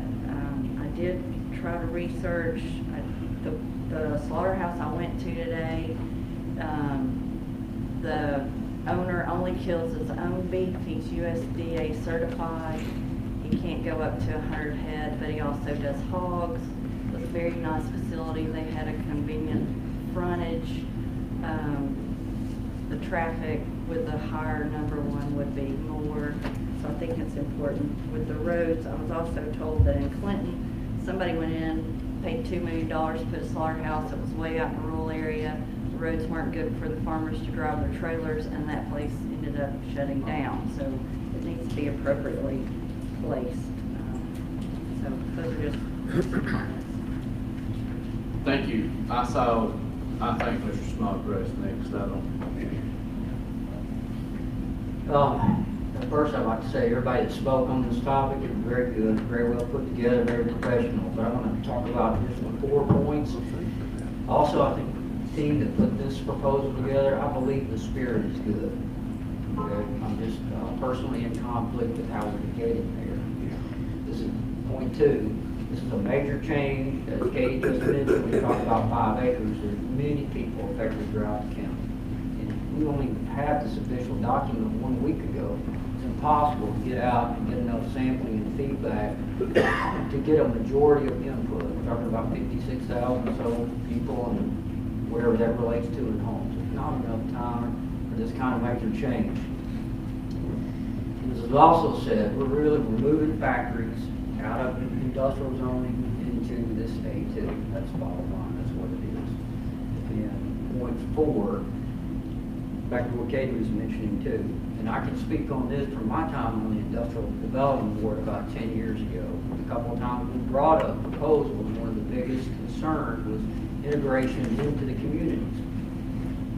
I did try to research the slaughterhouse I went to today. The owner only kills his own beef. He's USDA certified. He can't go up to 100 head, but he also does hogs. It was a very nice facility. They had a convenient frontage. The traffic with the higher number one would be more. So I think it's important. With the roads, I was also told that in Clinton, somebody went in, paid $2 million to put a slaughterhouse. It was way out in a rural area. The roads weren't good for the farmers to drive their trailers, and that place ended up shutting down. So it needs to be appropriately placed. So those are just comments. Thank you. I think Mr. Snodgrass next. I don't. First, I'd like to say everybody that spoke on this topic is very good, very well put together, very professional. But I want to talk about just 4 points. Also, I think the team that put this proposal together, I believe the spirit is good. Okay? I'm just personally in conflict with how we're getting there. This is point 2. This is a major change. As Katie just mentioned, when we talk about 5 acres, there's many people affected throughout the county. And we only had this official document 1 week ago. It's impossible to get out and get enough sampling and feedback to get a majority of input. We're talking about 56,000 or so people and whatever that relates to in homes. It's not enough time for this kind of major change. As is also said, we're really removing factories out of industrial zoning into this A2. That's the bottom line. That's what it is. And point 4, back to what Katie was mentioning too, and I can speak on this from my time on the Industrial Development Board about 10 years ago. A couple of times we brought up proposals. One of the biggest concerns was integration into the communities.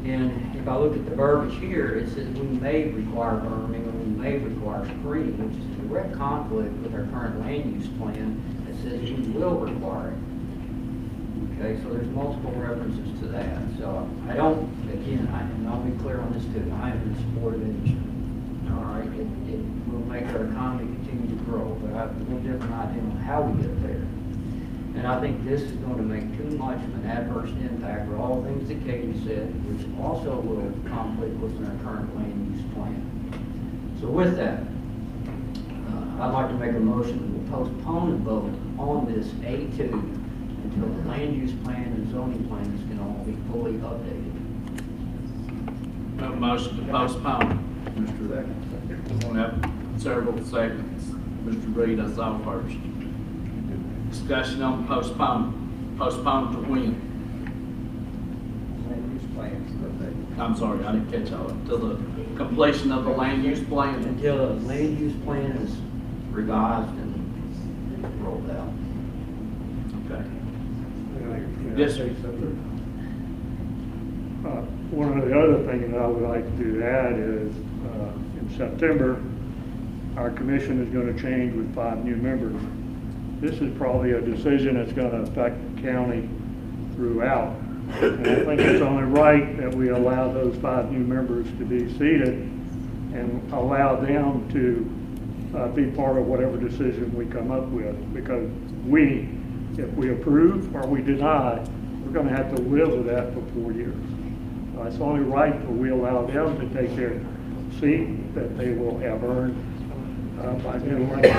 And if I look at the verbiage here, it says we may require berming or we may require screening, which is in direct conflict with our current land use plan that says we will require it. Okay, so there's multiple references to that. So I don't, again, and I'll be clear on this too, I am in support of industry. All right, it will make our economy continue to grow, but I have a little different idea on how we get there. And I think this is going to make too much of an adverse impact for all things that Katie said, which also will conflict with our current land use plan. So with that, I'd like to make a motion that we'll postpone the vote on this A2 until the land use plan and zoning plans can all be fully updated. A motion to postpone. Mr. Reed. We'll have several seconds. Mr. Reed, I saw first. Discussion on postpone. Postpone to when? Land use plans. I'm sorry, I didn't catch all. Until the completion of the land use plan. Until the land use plan is revised and rolled out. Okay. Yes, sir. One of the other things that I would like to add is in September, our commission is going to change with 5 new members. This is probably a decision that's going to affect the county throughout. And I think it's only right that we allow those 5 new members to be seated and allow them to be part of whatever decision we come up with. Because if we approve or we deny, we're going to have to live with that for 4 years. It's only right that we allow them to take their seat that they will have earned by being elected.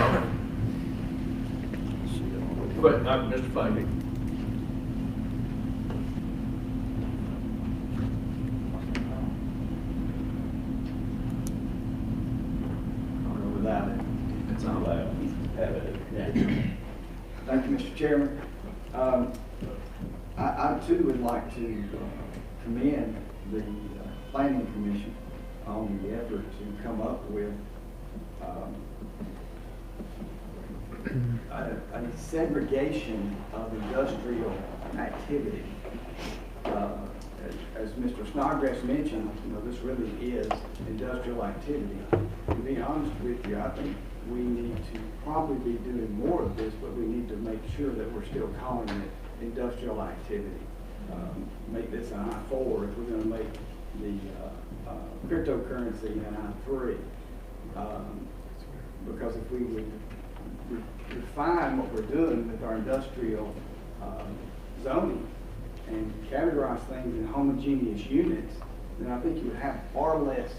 Mr. Fagan. Without it, it's not allowed. Have it. Yeah. Thank you, Mr. Chairman. I too would like to commend the Planning Commission on the effort to come up with a segregation of industrial activity. As Mr. Snodgrass mentioned, this really is industrial activity. To be honest with you, I think we need to probably be doing more of this, but we need to make sure that we're still calling it industrial activity. Make this an I-4 if we're going to make the cryptocurrency an I-3. Because if we would define what we're doing with our industrial zoning and categorize things in homogeneous units, then I think you would have far less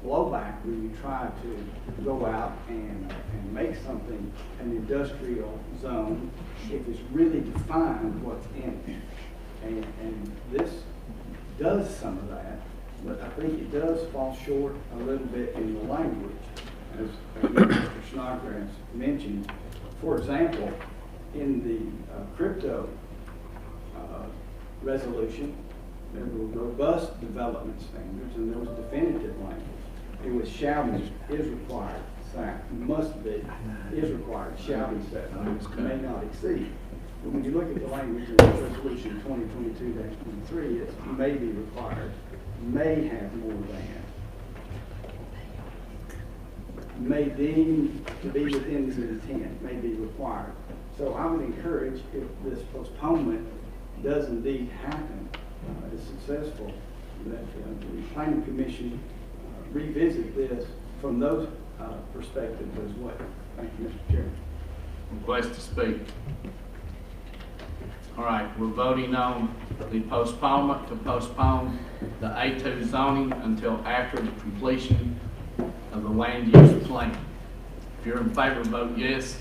blowback when you try to go out and make something an industrial zone if it's really defined what's in it. And this does some of that, but I think it does fall short a little bit in the language, as Mr. Snodgrass mentioned. For example, in the crypto resolution, there were robust development standards and there was definitive language. It was shall be, is required, must be, is required, shall be set, may not exceed. But when you look at the language in resolution 2022-23, it's may be required, may have more than, may deem to be within the intent, may be required. So I would encourage, if this postponement does indeed happen, is successful, that the Planning Commission revisit this from those perspectives as well. Thank you, Mr. Chairman. Request to speak. All right, we're voting on the postponement to postpone the A2 zoning until after the completion of the land use plan. If you're in favor, vote yes.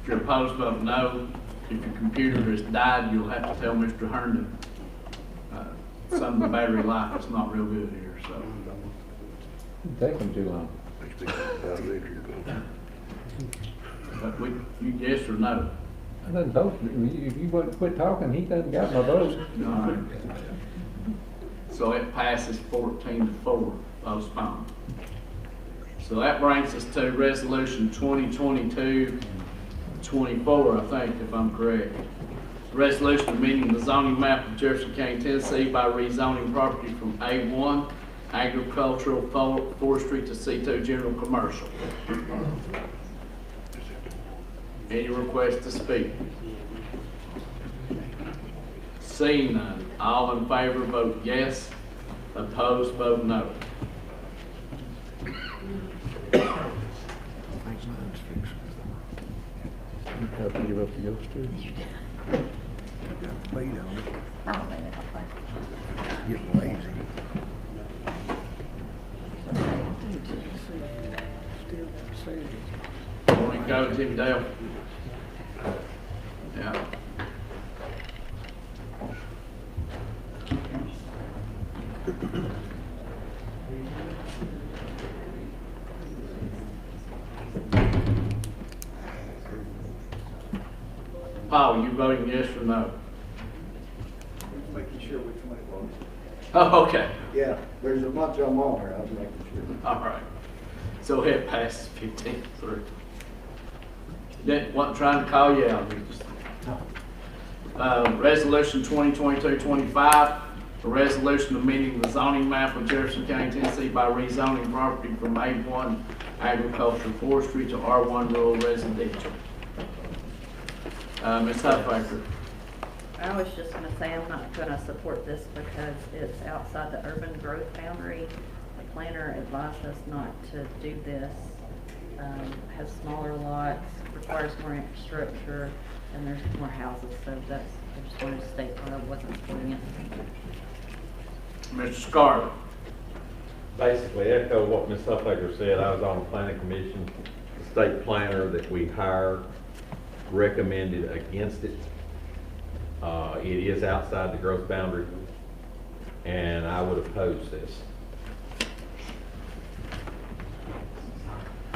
If you're opposed, vote no. If your computer has died, you'll have to tell Mr. Herndon some of the battery life is not real good here, so. Taking too long. But you yes or no? I done told you, if you wouldn't quit talking, he done got my vote. All right. So it passes 14-4, postponed. So that brings us to resolution 2022-24, I think, if I'm correct. Resolution amending the zoning map of Jefferson County, Tennessee by rezoning property from A1 agricultural forestry to C2 general commercial. Any request to speak? Seeing none, all in favor vote yes, opposed vote no. Have to give up the ghost too. Oh, man. Getting lazy. Morning, go Jim Dale. Yeah. Paul, you voting yes or no? Making sure which one it was. Oh, okay. Yeah, there's a bunch of them on there, I was making sure. All right. So it passes 15-3. That wasn't trying to call you out. Resolution 2022-25, a resolution amending the zoning map of Jefferson County, Tennessee by rezoning property from A1 agricultural forestry to R1 rural residential. Ms. Huffaker. I was just going to say I'm not going to support this because it's outside the urban growth boundary. The planner advised us not to do this. Has smaller lots, requires more infrastructure, and there's more houses. So that's, I just wanted to state why I wasn't supporting it. Mr. Scarlett. Basically echo what Ms. Huffaker said. I was on the planning commission. The state planner that we hired recommended against it. It is outside the growth boundary, and I would oppose this.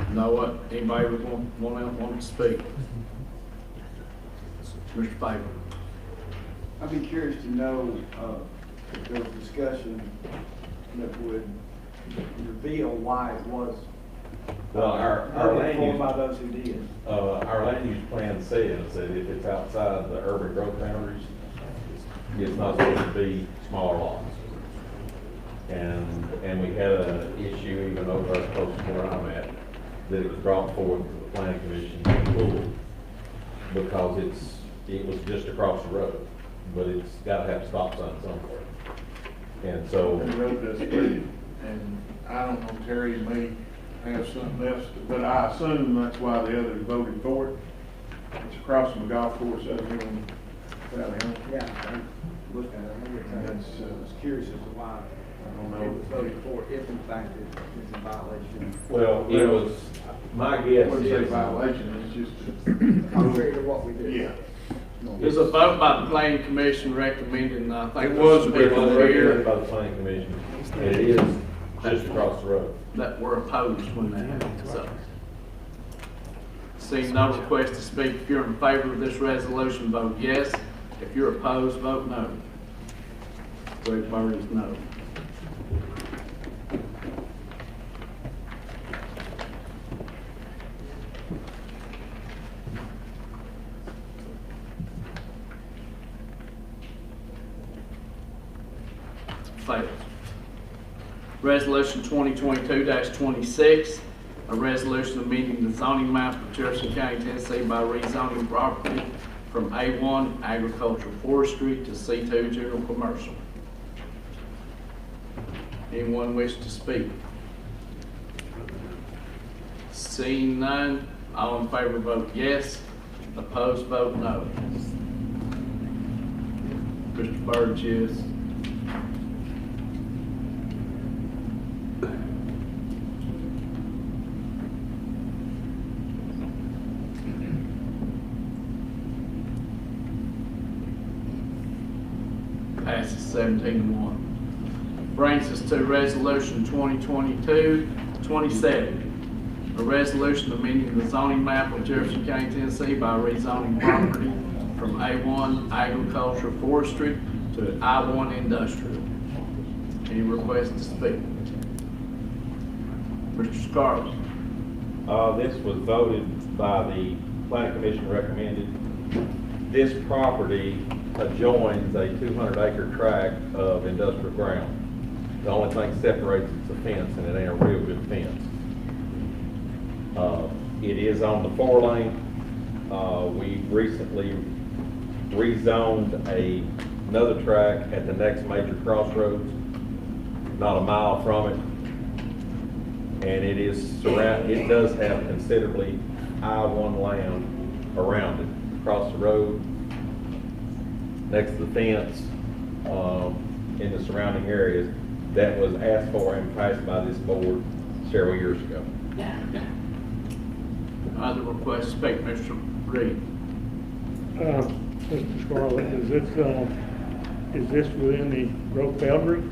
You know what? Anybody would want to speak? Mr. Faber. I'd be curious to know if there was discussion that would reveal why it was Well, our land informed use, by those who did. our land use plan says that if it's outside the urban growth boundaries, it's not supposed to be smaller lots. And we had an issue even over close to where I'm at, that it was brought forward to the planning commission because it was just across the road, but it's got to have a stop sign somewhere. And so. The road does great, and I don't know, Terry may have something else, but I assume that's why the others voted for it. It's across from the golf course out here on Valley Hunt. Yeah, I looked at it. I was curious as to why don't It know. was voted for if in fact it's a violation. Well, it was, my guess Wouldn't say is, violation, it's just, Contrary to what we do. yeah. There's a vote by the planning commission recommending, I think. It was some it people was here recommended by the planning commission, and it is just across the road. that were opposed when that happened, so. Seeing no request to speak, if you're in favor of this resolution, vote yes. If you're opposed, vote no. Greg Bird is no. Fails. Resolution 2022-26, a resolution amending the zoning map of Jefferson County, Tennessee by rezoning property from A1 agricultural forestry to C2 general commercial. Anyone wish to speak? Seeing none, all in favor vote yes, opposed vote no. Mr. Burge, yes. Passes 17-1. Brings us to resolution 2022-27. A resolution amending the zoning map of Jefferson County, Tennessee by rezoning property from A1 agricultural forestry to I1 industrial. Any requests to speak? Mr. Scarlett. This was voted by the planning commission recommended. This property adjoins a 200-acre tract of industrial ground. The only thing separates it's a fence, and it ain't a real good fence. It is on the 4-lane. We recently rezoned another track at the next major crossroads, not a mile from it. And it does have considerably I-1 land around it, across the road, next to the fence, in the surrounding areas. That was asked for and passed by this board several years ago. Other requests to speak, Mr. Reed. Mr. Scarlett, is this within the growth boundary?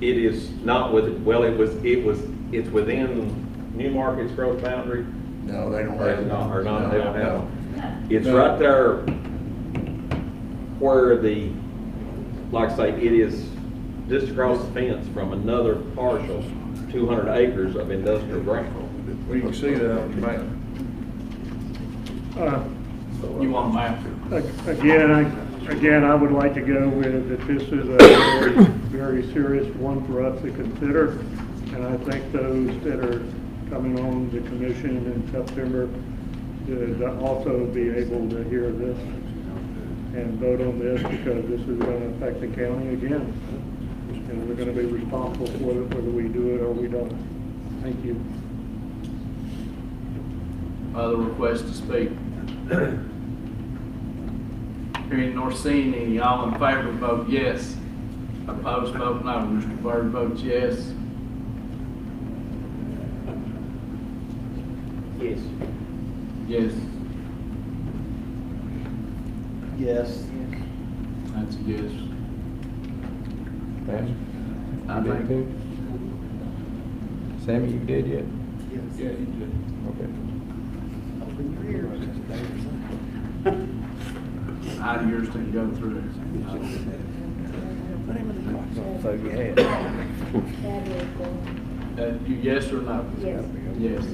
It is not it's within Newmarket's growth boundary. No, they don't Or have it's it. not, or not, they don't have No. them. It's No. right there where like I say, it is just across the fence from another partial 200 acres of industrial ground. We can see that on the map. You want a map? Again, I would like to go with that this is a very, very serious one for us to consider. And I think those that are coming on the commission in September should also be able to hear this and vote on this, because this is going to affect the county again. And we're going to be responsible for it whether we do it or we don't. Thank you. Other requests to speak? Hearing nor seeing any, all in favor vote yes. Opposed vote no. Mr. Bird votes yes. Yes. Yes. Yes. That's a yes. Sammy? I You did think- too? Sammy, you did yet? Yes. Yeah, you did. Okay. Open your ears. I had yours to go through it. So you had. You yes or no? Yes. Yes.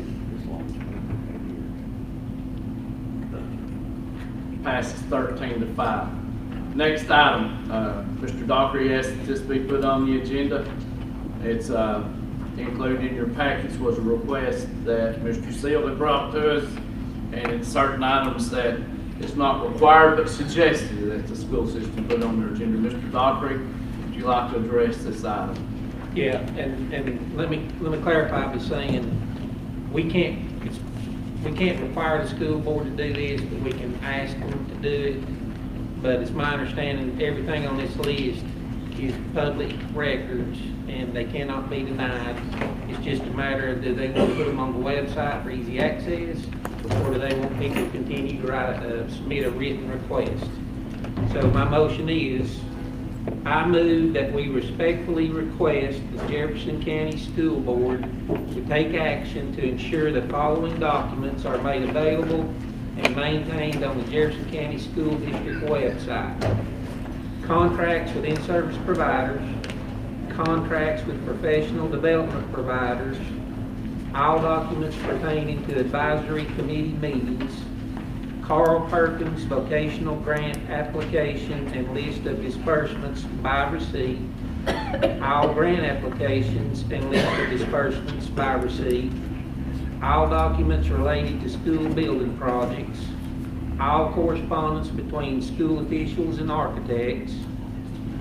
Passes 13-5. Next item, Mr. Dockery asked that this be put on the agenda. It's included in your packets was a request that Mr. Seal had brought to us, and it's certain items that it's not required but suggested that the school system put on their agenda. Mr. Dockery, would you like to address this item? Yeah, and let me clarify by saying, we can't require the school board to do this, but we can ask them to do it. But it's my understanding everything on this list is public records, and they cannot be denied. It's just a matter of, do they want to put them on the website for easy access, or do they want people to continue to submit a written request? So my motion is, I move that we respectfully request the Jefferson County School Board to take action to ensure the following documents are made available and maintained on the Jefferson County School District website. Contracts with in-service providers, contracts with professional development providers, all documents pertaining to advisory committee meetings, Carl Perkins vocational grant application and list of disbursements by receipt, all grant applications and list of disbursements by receipt, all documents related to school building projects, all correspondence between school officials and architects,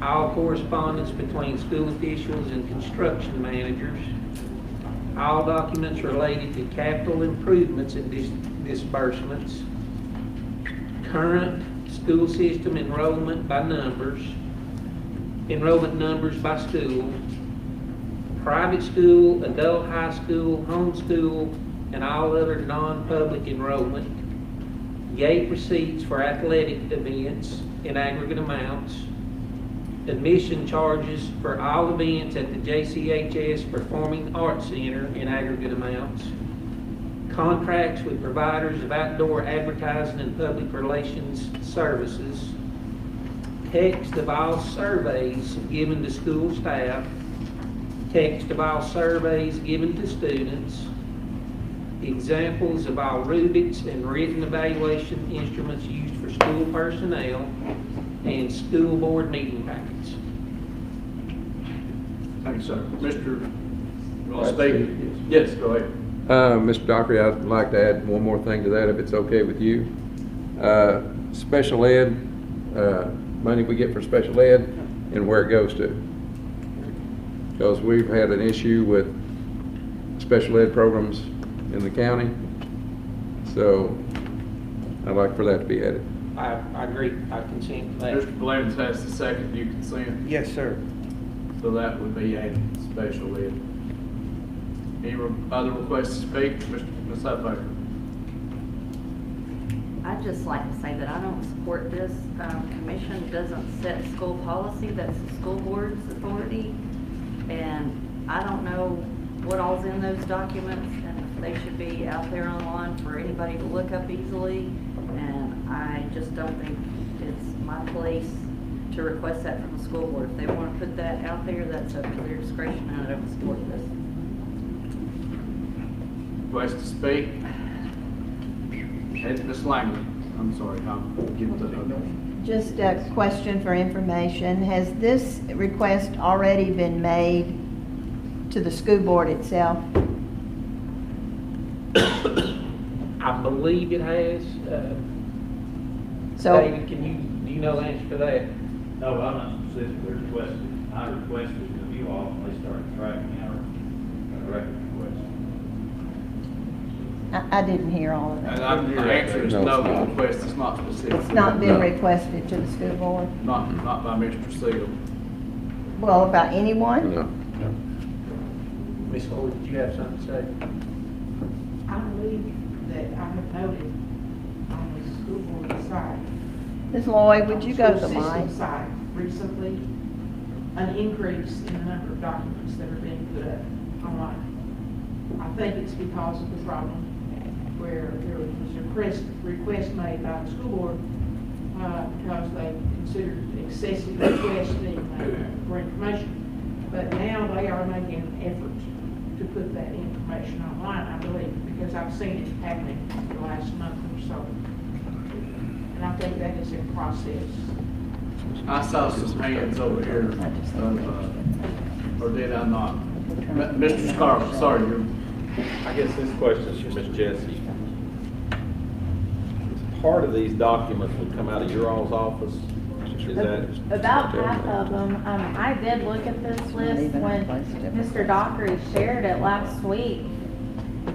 all correspondence between school officials and construction managers, all documents related to capital improvements and disbursements, current school system enrollment by numbers, enrollment numbers by school, private school, adult high school, homeschool, and all other non-public enrollment, gate receipts for athletic events in aggregate amounts, admission charges for all events at the JCHS Performing Arts Center in aggregate amounts, contracts with providers of outdoor advertising and public relations services, text of all surveys given to school staff, text of all surveys given to students, examples of all rubrics and written evaluation instruments used for school personnel, and school board meeting packets. Thank you, sir. Mr. You want to speak? Yes, go ahead. Mr. Dockery, I'd like to add one more thing to that, if it's okay with you. Special ed, money we get for special ed, and where it goes to. Because we've had an issue with special ed programs in the county, so I'd like for that to be added. I agree. I consent to that. Mr. Blevins has the second. Do you consent? Yes, sir. So that would be added, special ed. Any other requests to speak? Ms. Huffaker? I'd just like to say that I don't support this. Commission doesn't set school policy. That's the school board's authority. And I don't know what all's in those documents, and if they should be out there online for anybody to look up easily. And I just don't think it's my place to request that from the school board. If they want to put that out there, that's up to their discretion, and I don't support this. Request to speak? And Ms. Langley, I'm sorry, I'll get to the Just a question for information. Has this request already been made to the school board itself? I believe it has. So, David, do you know the answer to that? No, I'm not specifically requested. I requested of you all when they started tracking our record request. I didn't hear all of that. And the answer is no, the request is not specific. It's not been requested to the school board? Not by Mr. Seal. Well, about anyone? No. Ms. Lloyd, did you have something to say? I believe that I have noted on the school board site. Ms. Lloyd, would you go to the School system mic? site recently, an increase in the number of documents that are being put up online. I think it's because of the problem where there was a request made by the school board because they considered excessive requesting for information. But now they are making an effort to put that information online, I believe, because I've seen it happening the last month or so. And I think that is in process. I saw some hands over here, or did I not? Mr. Scarlett, sorry, I guess this question is for Ms. Jessie. Part of these documents would come out of your all's office? Is that? About half of them. I did look at this list when Mr. Dockery shared it last week.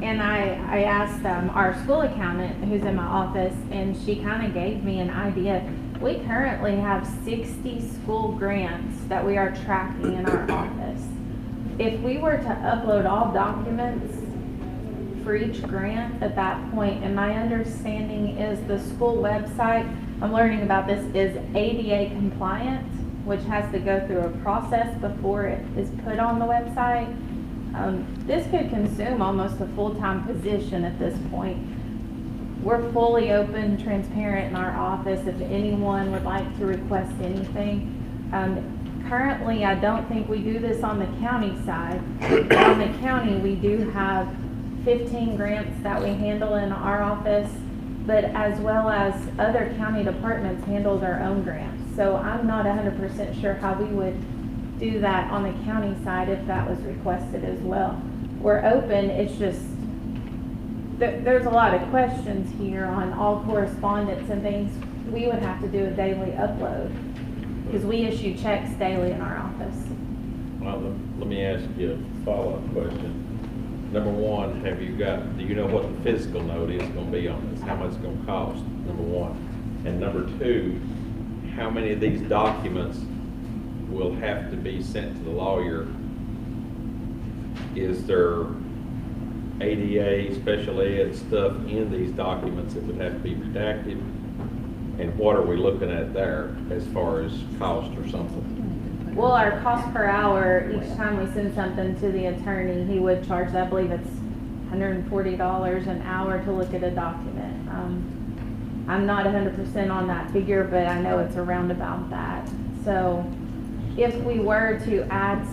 And I asked our school accountant who's in my office, and she kind of gave me an idea. We currently have 60 school grants that we are tracking in our office. If we were to upload all documents for each grant at that point, and my understanding is the school website, I'm learning about this, is ADA compliant, which has to go through a process before it is put on the website. This could consume almost a full-time position at this point. We're fully open, transparent in our office if anyone would like to request anything. Currently, I don't think we do this on the county side. On the county, we do have 15 grants that we handle in our office, but as well as other county departments handle their own grants. So I'm not 100% sure how we would do that on the county side if that was requested as well. We're open, it's just, there's a lot of questions here on all correspondence and things. We would have to do a daily upload because we issue checks daily in our office. Well, let me ask you a follow-up question. Number one, do you know what the physical note is gonna be on this? How much it's gonna cost, number one? And number two, how many of these documents will have to be sent to the lawyer? Is there ADA, special ed stuff in these documents that would have to be redacted? And what are we looking at there as far as cost or something? Well, our cost per hour, each time we send something to the attorney, he would charge, I believe it's $140 an hour to look at a document. I'm not 100% on that figure, but I know it's around about that. So if we were to add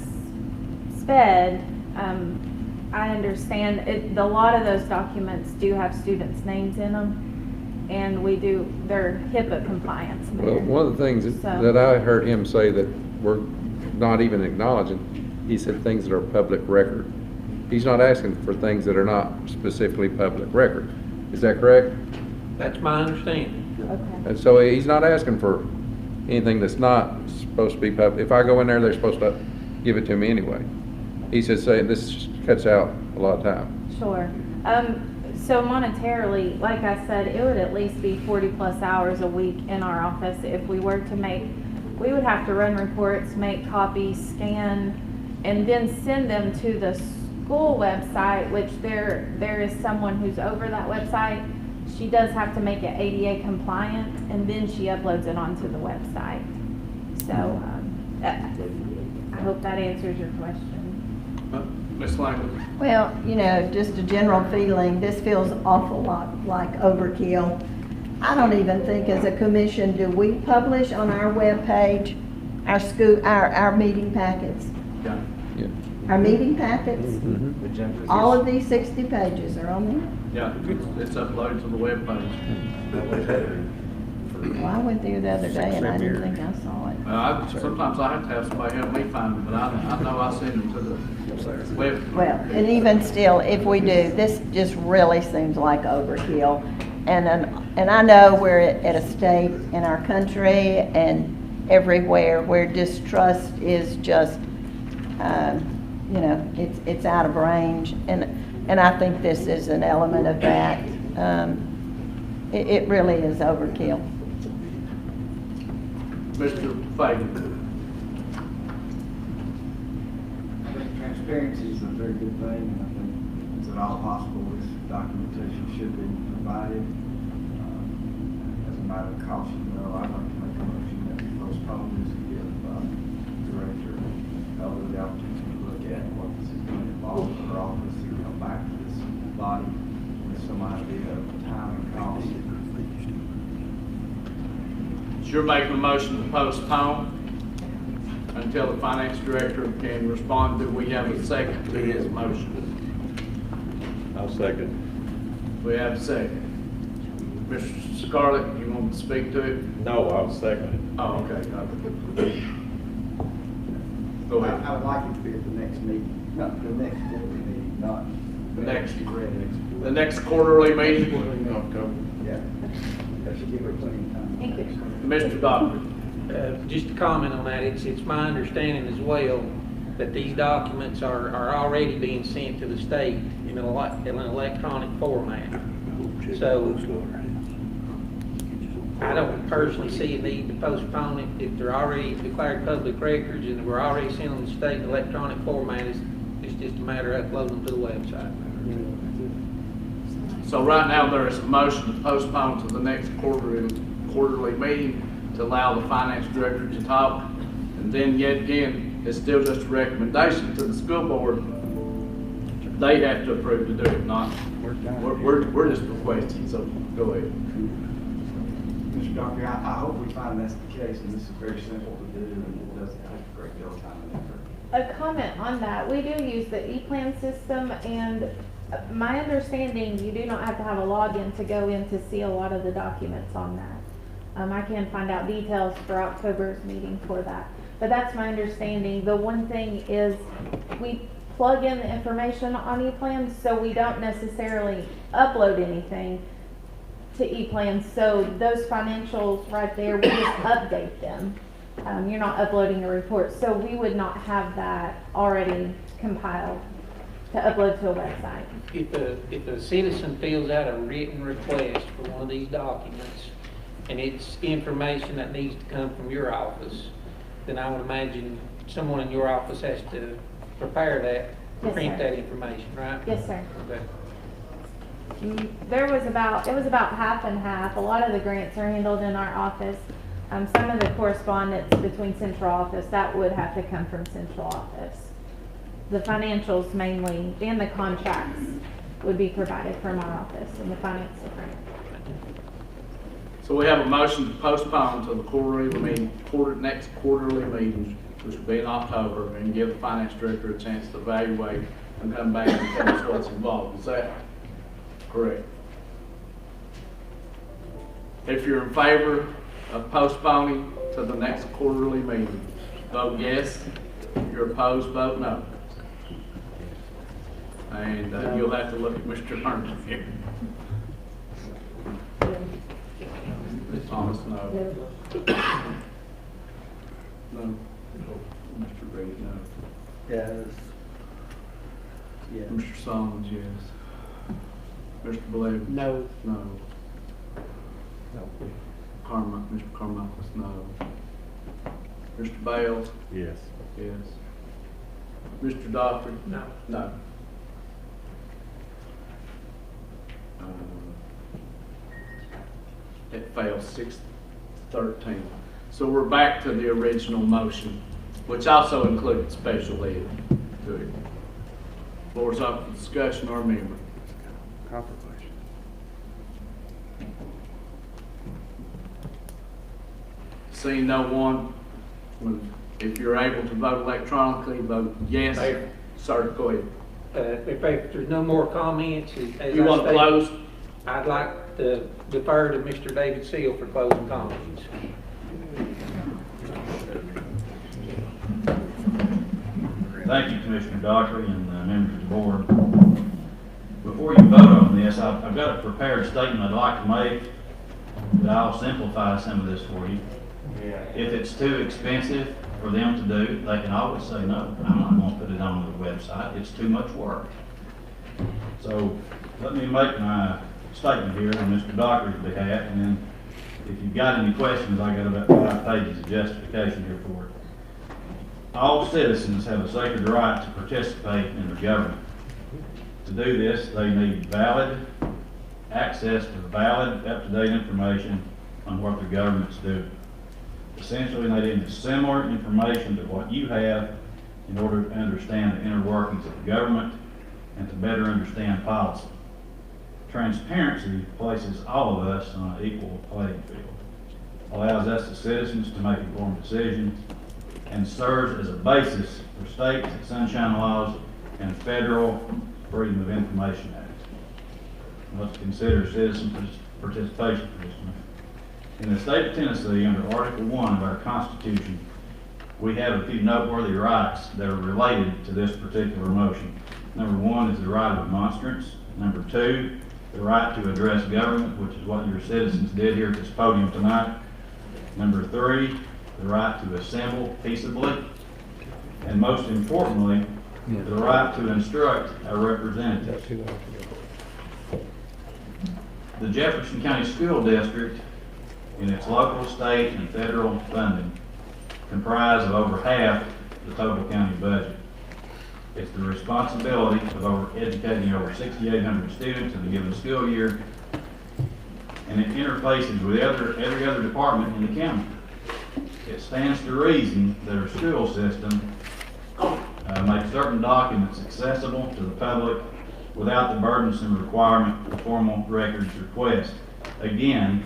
SPED, I understand a lot of those documents do have students' names in them, and they're HIPAA compliance. Well, one of the things that I heard him say that we're not even acknowledging, he said things that are public record. He's not asking for things that are not specifically public record. Is that correct? That's my understanding. Okay. And so he's not asking for anything that's not supposed to be public. If I go in there, they're supposed to give it to me anyway. He says, this cuts out a lot of time. Sure. So monetarily, like I said, it would at least be 40 plus hours a week in our office if we were to we would have to run reports, make copies, scan, and then send them to the school website, which there is someone who's over that website. She does have to make it ADA compliant, and then she uploads it onto the website. So I hope that answers your question. Ms. Langley? Well, just a general feeling, this feels an awful lot like overkill. I don't even think as a commission, do we publish on our webpage our meeting packets? Yeah. Yeah. Our meeting packets? Mm-hmm. All of these 60 pages are on there? Yeah, it's uploaded to the webpage. Well, I went there the other day and I didn't think I saw it. Sometimes I have to have somebody help me find them, but I know I send them to the web. Well, and even still, if we do, this just really seems like overkill. And I know we're at a state in our country and everywhere where distrust is just, it's out of range. And I think this is an element of that. It really is overkill. Mr. Fagan? I think transparency is a very good thing, and I think it's at all possible this documentation should be provided. As a matter of caution, though, I'd like to make a motion that we postpone this and give Director Elder the opportunity to look at what this is going to involve for her office and come back to this body with some idea of time and cost. You're making a motion to postpone until the finance director can respond. Do we have a second to his motion? I'll second. We have a second. Mr. Scarlett, you want to speak to it? No, I'll second it. Oh, okay. Go ahead. I would like it to be at the next meeting, not the next quarterly meeting, not the next quarterly meeting? Yeah. That should give her plenty of time. Thank you. Mr. Doctor? Just to comment on that, it's my understanding as well that these documents are already being sent to the state in an electronic format. So I don't personally see a need to postpone it. If they're already declared public records and we're already sending them to state in electronic format, it's just a matter of uploading them to the website. So right now, there is a motion to postpone to the next quarterly meeting to allow the finance director to talk. And then yet again, it's still just a recommendation to the school board. They have to approve to do it, not, we're just requesting, so go ahead. Mr. Doctor, I hope we find that's the case, and this is very simple to do, and it doesn't take a great deal of time and effort. A comment on that, we do use the e-plan system, and my understanding, you do not have to have a login to go in to see a lot of the documents on that. I can find out details for October's meeting for that, but that's my understanding. The one thing is we plug in the information on e-plans, so we don't necessarily upload anything to e-plans. So those financials right there, we just update them. You're not uploading a report, so we would not have that already compiled to upload to a website. If a citizen fills out a written request for one of these documents, and it's information that needs to come from your office, then I would imagine someone in your office has to prepare that, Yes, print sir. that information, right? Yes, sir. Okay. It was about half and half. A lot of the grants are handled in our office. Some of the correspondence between central office, that would have to come from central office. The financials mainly, and the contracts would be provided from our office and the finance department. So we have a motion to postpone to the next quarterly meeting, which will be in October, and give the finance director a chance to evaluate and come back and tell us what's involved. Is that correct? If you're in favor of postponing to the next quarterly meeting, vote yes. If you're opposed, vote no. And you'll have to look at Mr. Herman here. Ms. Thomas, no. No. Mr. Reed, no. Yes. Yes. Mr. Solomon, yes. Mr. Blevins? No. No. Mr. Carmichael's, no. Mr. Bales? Yes. Yes. Mr. Doctor? No. No. It fails 6-13. So we're back to the original motion, which also included special ed to it. Floor's up for discussion or amendment. Seeing no one, if you're able to vote electronically, vote yes. Mayor. Sir, go ahead. If there's no more comments, as You I want to stated, close? I'd like to defer to Mr. David Seal for closing comments. Thank you, Commissioner Dockery and members of the board. Before you vote on this, I've got a prepared statement I'd like to make, but I'll simplify some of this for you. If it's too expensive for them to do, they can always say, no, I'm not going to put it on the website. It's too much work. So let me make my statement here on Mr. Dockery's behalf, and then if you've got any questions, I got about 5 pages of justification here for it. All citizens have a sacred right to participate in their government. To do this, they need valid access to valid, up-to-date information on what their government's doing. Essentially, they need similar information to what you have in order to understand the inner workings of the government and to better understand policy. Transparency places all of us on an equal playing field, allows us as citizens to make informed decisions, and serves as a basis for state sunshine laws and federal Freedom of Information Act. Let's consider citizen participation for this one. In the state of Tennessee, under Article 1 of our Constitution, we have a few noteworthy rights that are related to this particular motion. Number 1 is the right of remonstrance. Number 2, the right to address government, which is what your citizens did here at this podium tonight. Number 3, the right to assemble peaceably. And most importantly, the right to instruct our representatives. The Jefferson County School District in its local, state, and federal funding comprise of over half the total county budget. It's the responsibility of educating over 6,800 students in a given school year, and it interfaces with every other department in the county. It stands to reason that our school system makes certain documents accessible to the public without the burdensome requirement of formal records request. Again,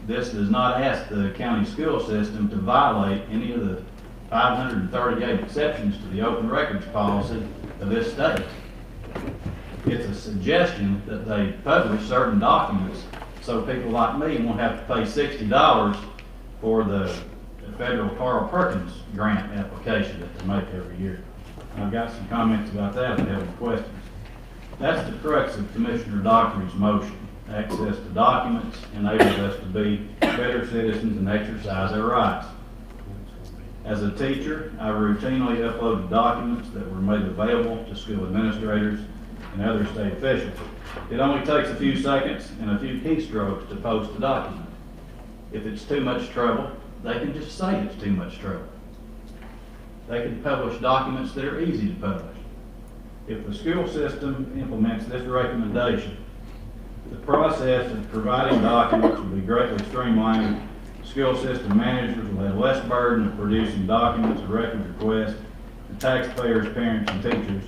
this does not ask the county school system to violate any of the 538 exceptions to the open records policy of this state. It's a suggestion that they publish certain documents so people like me won't have to pay $60 for the federal Carl Perkins grant application that they make every year. I've got some comments about that if you have any questions. That's the crux of Commissioner Dockery's motion. Access to documents enables us to be better citizens and exercise our rights. As a teacher, I routinely uploaded documents that were made available to school administrators and other state officials. It only takes a few seconds and a few keystrokes to post a document. If it's too much trouble, they can just say it's too much trouble. They can publish documents that are easy to publish. If the school system implements this recommendation, the process of providing documents will be greatly streamlined. School system managers will have less burden of producing documents or record requests, and taxpayers, parents, and teachers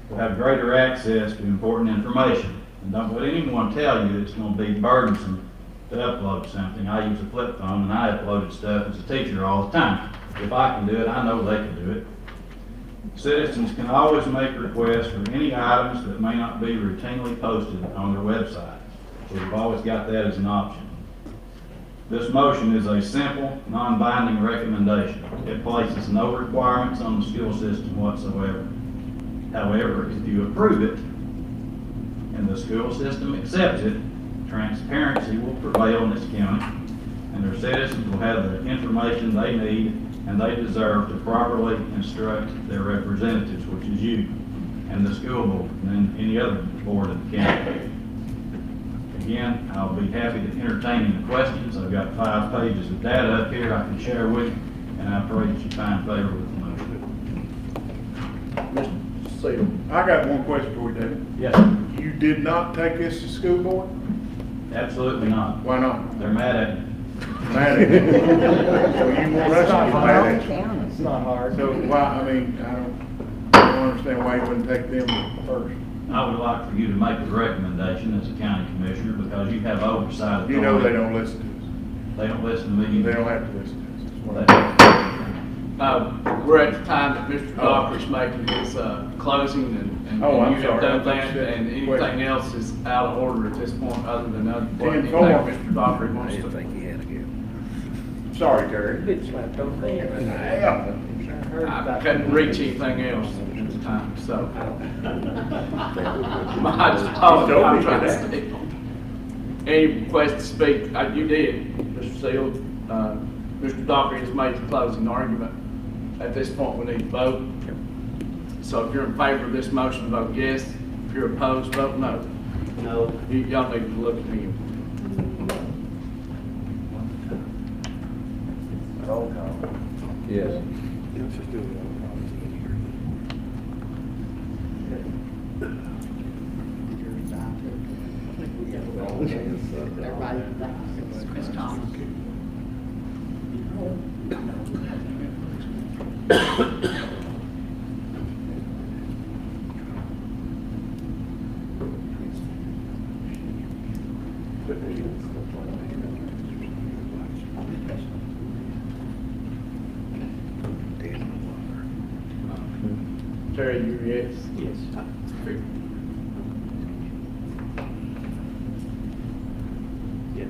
will have greater access to important information. And don't let anyone tell you it's going to be burdensome to upload something. I use a flip phone and I uploaded stuff as a teacher all the time. If I can do it, I know they can do it. Citizens can always make requests for any items that may not be routinely posted on their website. So we've always got that as an option. This motion is a simple, non-binding recommendation. It places no requirements on the school system whatsoever. However, if you approve it and the school system accepts it, transparency will prevail in this county, and their citizens will have the information they need and they deserve to properly instruct their representatives, which is you, and the school board, and any other board in the county. Again, I'll be happy to entertain any questions. I've got 5 pages of data up here I can share with you, and I pray that you find favor with the motion. Mr. Seal, I got one question for you, David. Yes, sir. You did not take this to school board? Absolutely not. Why not? They're mad at me. Mad at you? So you want us to be mad at you? It's not hard. So why, I mean, I don't understand why you wouldn't take them first. I would like for you to make a recommendation as a county commissioner because you have oversight authority. You know they don't listen to us. They don't listen to me. They don't have to listen to us. That's what I- We're at the time that Mr. Dockery's making his closing, and Oh, I'm you have sorry. done I thought you that, said and anything question. else is out of order at this point, other than anything 10-4. Mr. Dockery wants to. Sorry, Terry. I couldn't reach anything else at the time, so. I just told you I'm trying to stay. Any request to speak? You did, Mr. Seal. Mr. Dockery has made the closing argument. At this point, we need to vote. So if you're in favor of this motion, vote yes. If you're opposed, vote no. No. Y'all need to look at him. Roll call. Yes. Everybody, Chris Thomas. Terry, you yes? Yes. Yes.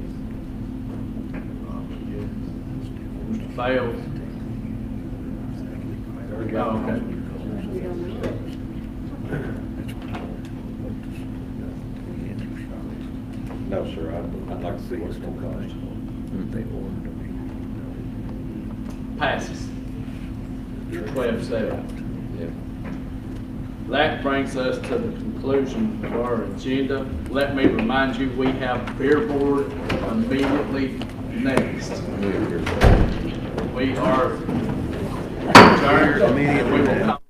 Mr. Fails? Oh, okay. No, sir, I'd like to see what's going to cost. Passes. 12-7. That brings us to the conclusion of our agenda. Let me remind you, we have Beer Board immediately next. We are adjourned. We will come